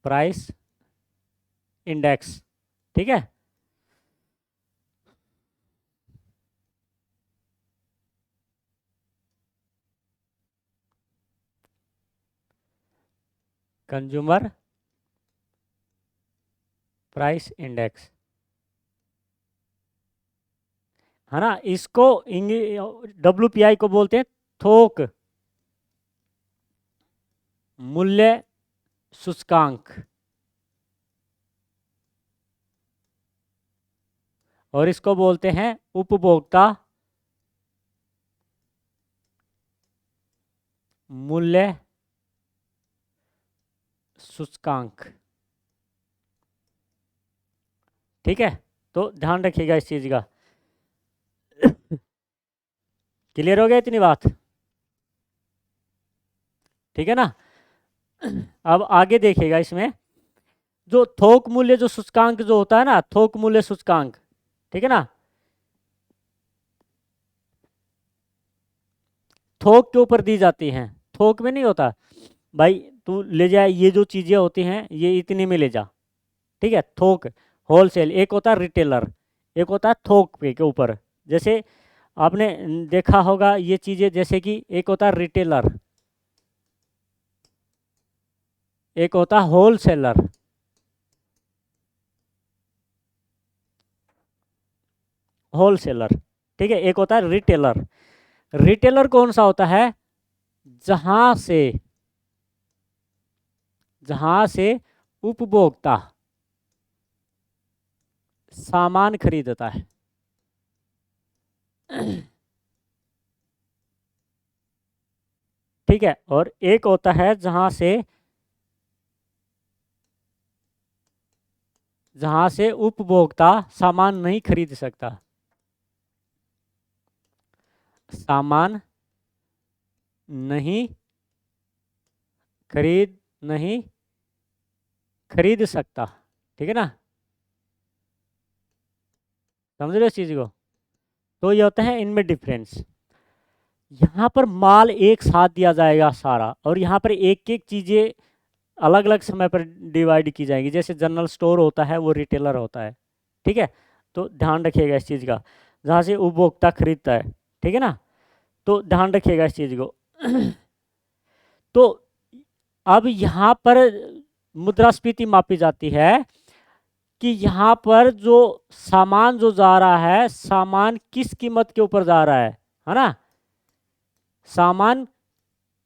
price index, ठीक है। कंज्यूमर प्राइस इंडेक्स, है ना। इसको WPI को बोलते हैं थोक मूल्य सूचकांक, और इसको बोलते हैं उपभोक्ता मूल्य सूचकांक, ठीक है। तो ध्यान रखिएगा इस चीज का। क्लियर हो गया इतनी बात, ठीक है ना। अब आगे देखिएगा, इसमें जो थोक मूल्य जो सूचकांक जो होता है ना, थोक मूल्य सूचकांक, ठीक है ना, थोक के ऊपर दी जाती हैं। थोक में नहीं होता भाई तू ले जा, ये जो चीजें होती हैं ये इतने में ले जा, ठीक है। थोक होलसेल, एक होता है रिटेलर, एक होता है थोक पे के ऊपर। जैसे आपने देखा होगा ये चीजें, जैसे कि एक होता है रिटेलर, एक होता है होलसेलर, होलसेलर, ठीक है। एक होता है रिटेलर। रिटेलर कौन सा होता है? जहां से उपभोक्ता सामान खरीदता है, ठीक है। और एक होता है जहां से उपभोक्ता सामान नहीं खरीद सकता, सामान नहीं खरीद सकता, ठीक है ना। समझ रहे हो इस चीज को? तो ये होता है इनमें डिफरेंस। यहाँ पर माल एक साथ दिया जाएगा सारा, और यहाँ पर एक एक चीजें अलग अलग समय पर डिवाइड की जाएगी। जैसे जनरल स्टोर होता है वो रिटेलर होता है, ठीक है। तो ध्यान रखिएगा इस चीज़ का, जहाँ से उपभोक्ता खरीदता है, ठीक है ना। तो ध्यान रखिएगा इस चीज़ को। तो अब यहाँ पर मुद्रास्फीति मापी जाती है कि यहाँ पर जो सामान जो जा रहा है, सामान किस कीमत के ऊपर जा रहा है ना। सामान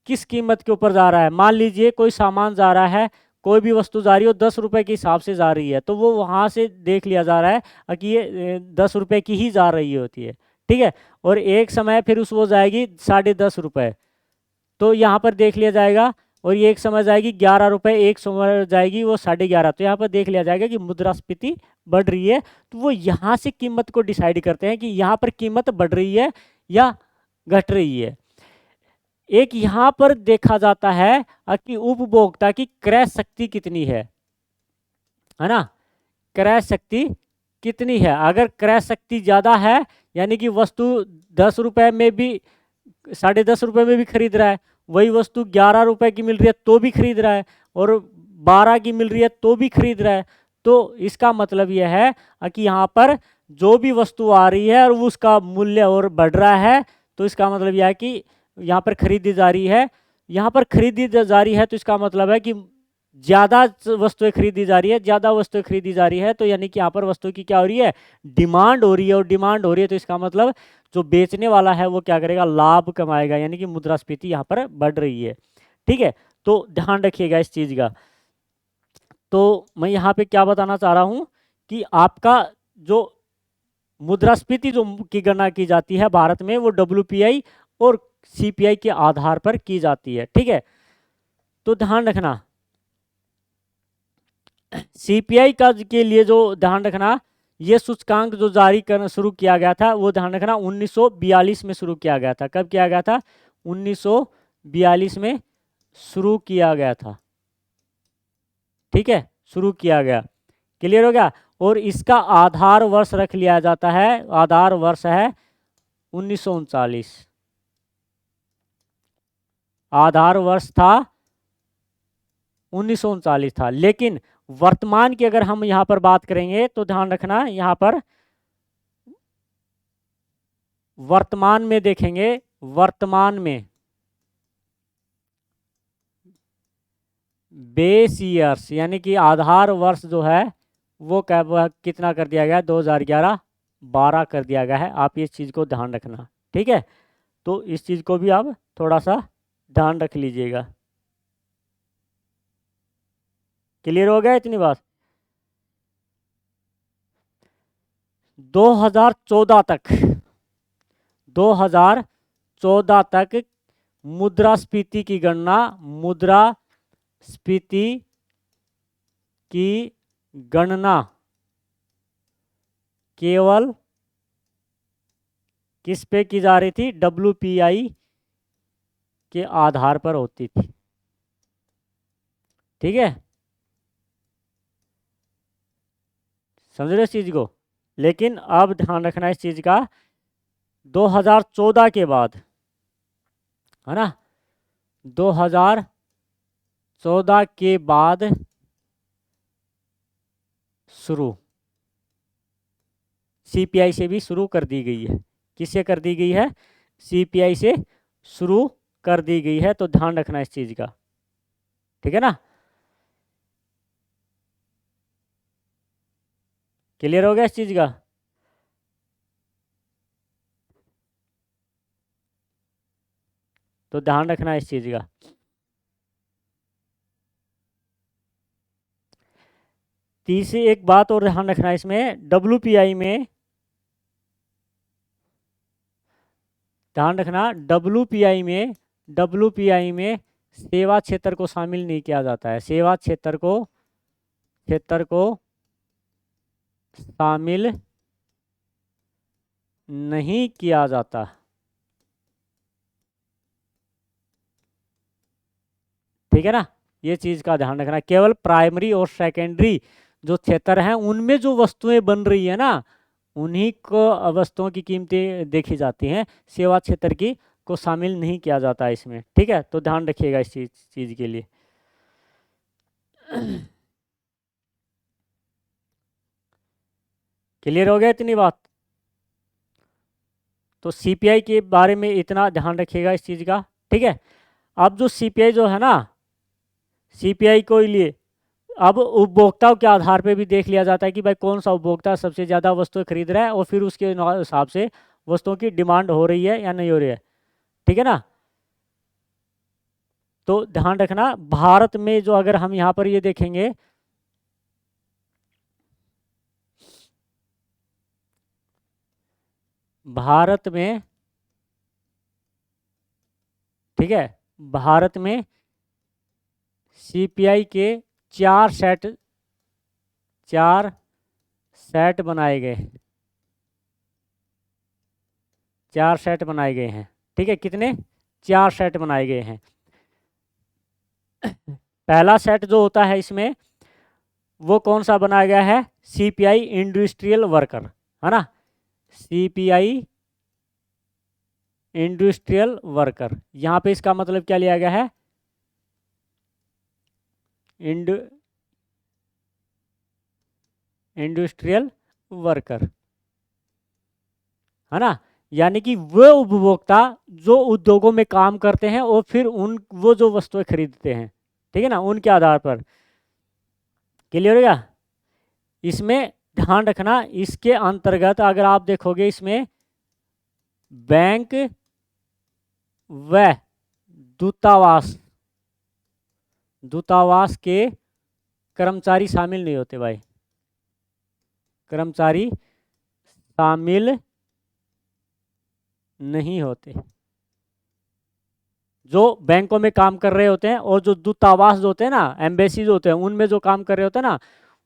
किस कीमत के ऊपर जा रहा है। मान लीजिए कोई सामान जा रहा है, कोई भी वस्तु जा रही हो 10 रुपए के हिसाब से जा रही है, तो वो वहाँ से देख लिया जा रहा है कि ये 10 रुपए की ही जा रही होती है, ठीक है। और एक समय फिर उस वो जाएगी 10.5 रुपए, तो यहाँ पर देख लिया जाएगा। और ये एक समय जाएगी 11 रुपए, एक समय जाएगी वो 11.5। तो यहाँ पर देख लिया जाएगा कि मुद्रास्फीति बढ़ रही है। तो वो यहाँ से कीमत को डिसाइड करते हैं कि यहाँ पर कीमत बढ़ रही है या घट रही है। एक यहाँ पर देखा जाता है कि उपभोक्ता की क्रय शक्ति कितनी है ना। क्रय शक्ति कितनी है। अगर क्रय शक्ति ज़्यादा है, यानी कि वस्तु 10 रुपए में भी 10.5 रुपए में भी खरीद रहा है, वही वस्तु 11 रुपए की मिल रही है तो भी खरीद रहा है, और 12 की मिल रही है तो भी खरीद रहा है। तो इसका मतलब यह है कि यहाँ पर जो भी वस्तु आ रही है और उसका मूल्य और बढ़ रहा है, तो इसका मतलब यह है कि यहाँ पर खरीदी जा रही है। यहाँ पर खरीदी जा रही है तो इसका मतलब है कि ज़्यादा वस्तुएं खरीदी जा रही है, ज़्यादा वस्तुएं खरीदी जा रही है। तो यानी कि यहाँ पर वस्तु की क्या हो रही है, डिमांड हो रही है। और डिमांड हो रही है तो इसका मतलब जो बेचने वाला है वो क्या करेगा, लाभ कमाएगा, यानी कि मुद्रास्फीति यहाँ पर बढ़ रही है, ठीक है। तो ध्यान रखिएगा इस चीज़ का। तो मैं यहाँ पे क्या बताना चाह रहा हूँ कि आपका जो मुद्रास्फीति जो की गणना की जाती है भारत में, वो WPI और CPI के आधार पर की जाती है, ठीक है। तो ध्यान रखना, CPI का के लिए जो ध्यान रखना, ये सूचकांक जो जारी करना शुरू किया गया था, वो ध्यान रखना 1942 में शुरू किया गया था। कब किया गया था? 1942 में शुरू किया गया था, ठीक है, शुरू किया गया। क्लियर हो गया। और इसका आधार वर्ष रख लिया जाता है, आधार वर्ष है 1939 आधार वर्ष था 1939 था। लेकिन वर्तमान की अगर हम यहां पर बात करेंगे तो ध्यान रखना, यहां पर वर्तमान में देखेंगे, वर्तमान में बेस ईयर्स यानी कि आधार वर्ष जो है वो कितना कर दिया गया, 2011 12 कर दिया गया है। आप इस चीज़ को ध्यान रखना, ठीक है। तो इस चीज़ को भी आप थोड़ा सा ध्यान रख लीजिएगा। क्लियर हो गया इतनी बात? 2014 तक 2014 तक मुद्रास्फीति की गणना, मुद्रास्फीति की गणना केवल किस पे की जा रही थी, WPI के आधार पर होती थी, ठीक है। समझ रहे इस चीज को? लेकिन अब ध्यान रखना इस चीज का, 2014 के बाद, है ना, 2014 के बाद शुरू CPI से भी शुरू कर दी गई है। किससे कर दी गई है? CPI से शुरू कर दी गई है। तो ध्यान रखना इस चीज का, ठीक है ना। क्लियर हो गया इस चीज का? तो ध्यान रखना इस चीज का। तीसरी एक बात और ध्यान रखना इसमें, WPI में ध्यान रखना, WPI में सेवा क्षेत्र को शामिल नहीं किया जाता है। सेवा क्षेत्र को शामिल नहीं किया जाता, ठीक है ना। ये चीज का ध्यान रखना, केवल प्राइमरी और सेकेंडरी जो क्षेत्र हैं उनमें जो वस्तुएं बन रही है ना, उन्हीं को वस्तुओं की कीमतें देखी जाती हैं। सेवा क्षेत्र की को शामिल नहीं किया जाता है इसमें, ठीक है। तो ध्यान रखिएगा इस चीज के लिए। क्लियर हो गया इतनी बात? तो CPI के बारे में इतना ध्यान रखिएगा इस चीज का, ठीक है। अब जो CPI जो है ना, CPI को लिए अब उपभोक्ताओं के आधार पे भी देख लिया जाता है कि भाई कौन सा उपभोक्ता सबसे ज़्यादा वस्तुएं खरीद रहा है, और फिर उसके हिसाब से वस्तुओं की डिमांड हो रही है या नहीं हो रही है, ठीक है ना। तो ध्यान रखना, भारत में जो अगर हम यहाँ पर ये देखेंगे, भारत में, ठीक है, भारत में CPI के 4 सेट बनाए गए, 4 सेट बनाए गए हैं, ठीक है। कितने? 4 सेट बनाए गए हैं। पहला सेट जो होता है इसमें, वो कौन सा बनाया गया है? CPI इंडस्ट्रियल वर्कर, है ना, CPI इंडस्ट्रियल वर्कर। यहाँ पे इसका मतलब क्या लिया गया है? इंडस्ट्रियल वर्कर, है ना, यानी कि वो उपभोक्ता जो उद्योगों में काम करते हैं और फिर वो जो वस्तुएं खरीदते हैं, ठीक है ना, उनके आधार पर। क्लियर हो गया? इसमें ध्यान रखना, इसके अंतर्गत अगर आप देखोगे इसमें बैंक व दूतावास के कर्मचारी शामिल नहीं होते भाई, कर्मचारी शामिल नहीं होते। जो बैंकों में काम कर रहे होते हैं और जो दूतावास जो होते हैं ना, एम्बेसी जो होते हैं, उनमें जो काम कर रहे होते हैं ना,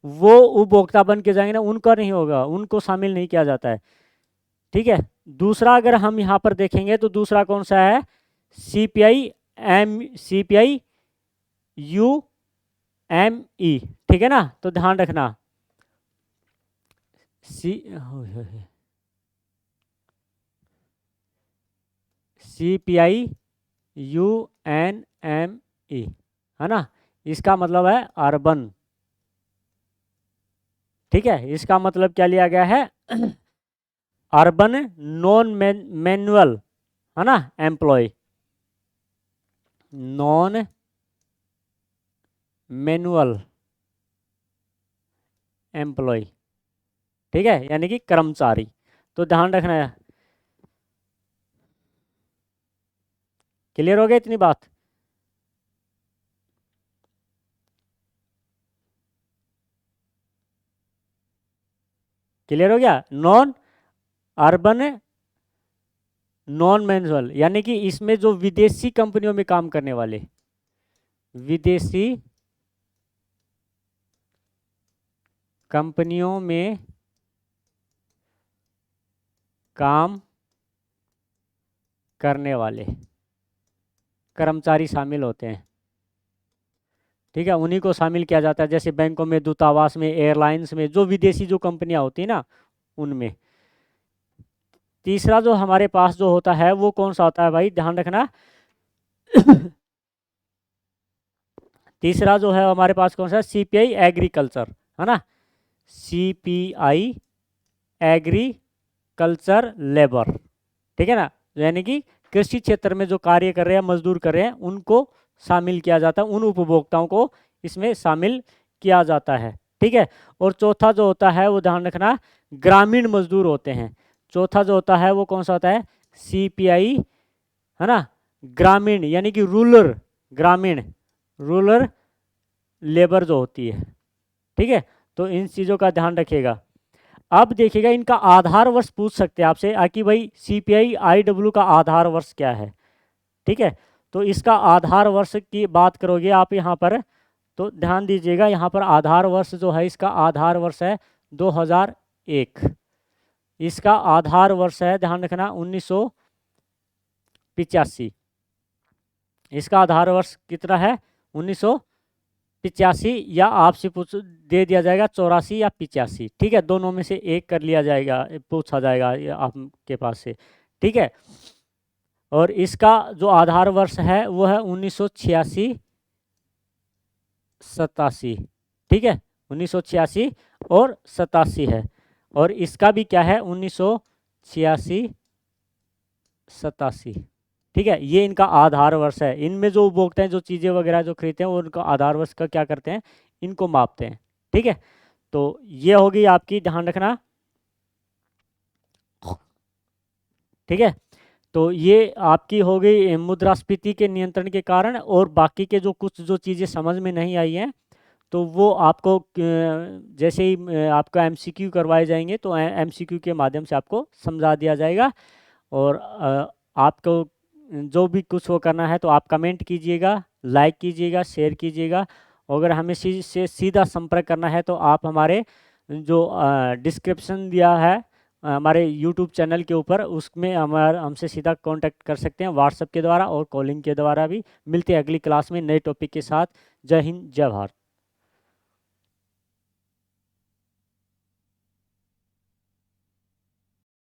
वो उपभोक्ता बन के जाएंगे ना, उनका नहीं होगा, उनको शामिल नहीं किया जाता है, ठीक है। दूसरा अगर हम यहाँ पर देखेंगे तो दूसरा कौन सा है? CPI UME, ठीक है ना। तो ध्यान रखना, CPIUNME, है ना, इसका मतलब है अर्बन। ठीक है, इसका मतलब क्या लिया गया है, अर्बन नॉन मैनुअल, है ना, एम्प्लॉय, नॉन मैनुअल एम्प्लॉय। ठीक है, यानी कि कर्मचारी। तो ध्यान रखना है। क्लियर हो गया इतनी बात? क्लियर हो गया? नॉन अर्बन नॉन मैनुअल, यानी कि इसमें जो विदेशी कंपनियों में काम करने वाले, विदेशी कंपनियों में काम करने वाले कर्मचारी शामिल होते हैं। ठीक है, उन्हीं को शामिल किया जाता है, जैसे बैंकों में, दूतावास में, एयरलाइंस में, जो विदेशी जो कंपनियां होती है ना, उनमें। तीसरा जो हमारे पास जो होता है वो कौन सा होता है भाई, ध्यान रखना। तीसरा जो है हमारे पास कौन सा, CPI एग्रीकल्चर, है ना, CPI एग्रीकल्चर लेबर। ठीक है ना, यानी कि कृषि क्षेत्र में जो कार्य कर रहे हैं, मजदूर कर रहे हैं, उनको शामिल किया जाता है, उन उपभोक्ताओं को इसमें शामिल किया जाता है। ठीक है, और चौथा जो होता है वो ध्यान रखना, ग्रामीण मजदूर होते हैं। चौथा जो होता है वो कौन सा होता है, CPI, है ना, ग्रामीण, यानी कि रूरल, ग्रामीण, रूरल लेबर जो होती है। ठीक है, तो इन चीज़ों का ध्यान रखिएगा। अब देखिएगा, इनका आधार वर्ष पूछ सकते हैं आपसे कि भाई CPI IW का आधार वर्ष क्या है। ठीक है, तो इसका आधार वर्ष की बात करोगे आप यहाँ पर, तो ध्यान दीजिएगा, यहाँ पर आधार वर्ष जो है, इसका आधार वर्ष है 2001। इसका आधार वर्ष है, ध्यान रखना, 1985। इसका आधार वर्ष कितना है, 1985, या आपसे पूछ दे दिया जाएगा 84 या 85। ठीक है, दोनों में से एक कर लिया जाएगा, पूछा जाएगा आपके पास से। ठीक है, और इसका जो आधार वर्ष है वो है 1986 87। ठीक है, 1986 और 87 है, और इसका भी क्या है, 1986 87। ठीक है, ये इनका आधार वर्ष है। इनमें जो उपभोक्ता हैं, जो चीज़ें वगैरह जो खरीदते हैं, वो उनका आधार वर्ष का क्या करते हैं, इनको मापते हैं। ठीक है, तो ये होगी आपकी, ध्यान रखना। ठीक है, तो ये आपकी हो गई मुद्रास्फीति के नियंत्रण के कारण, और बाकी के जो कुछ जो चीज़ें समझ में नहीं आई हैं, तो वो आपको जैसे ही आपका MCQ करवाए जाएंगे, तो MCQ के माध्यम से आपको समझा दिया जाएगा। और आपको जो भी कुछ वो करना है, तो आप कमेंट कीजिएगा, लाइक कीजिएगा, शेयर कीजिएगा। अगर हमें से सीधा संपर्क करना है, तो आप हमारे जो डिस्क्रिप्शन दिया है हमारे यूट्यूब चैनल के ऊपर, उसमें हमसे सीधा कांटेक्ट कर सकते हैं, व्हाट्सएप के द्वारा और कॉलिंग के द्वारा भी। मिलते हैं अगली क्लास में नए टॉपिक के साथ। जय हिंद, जय भारत।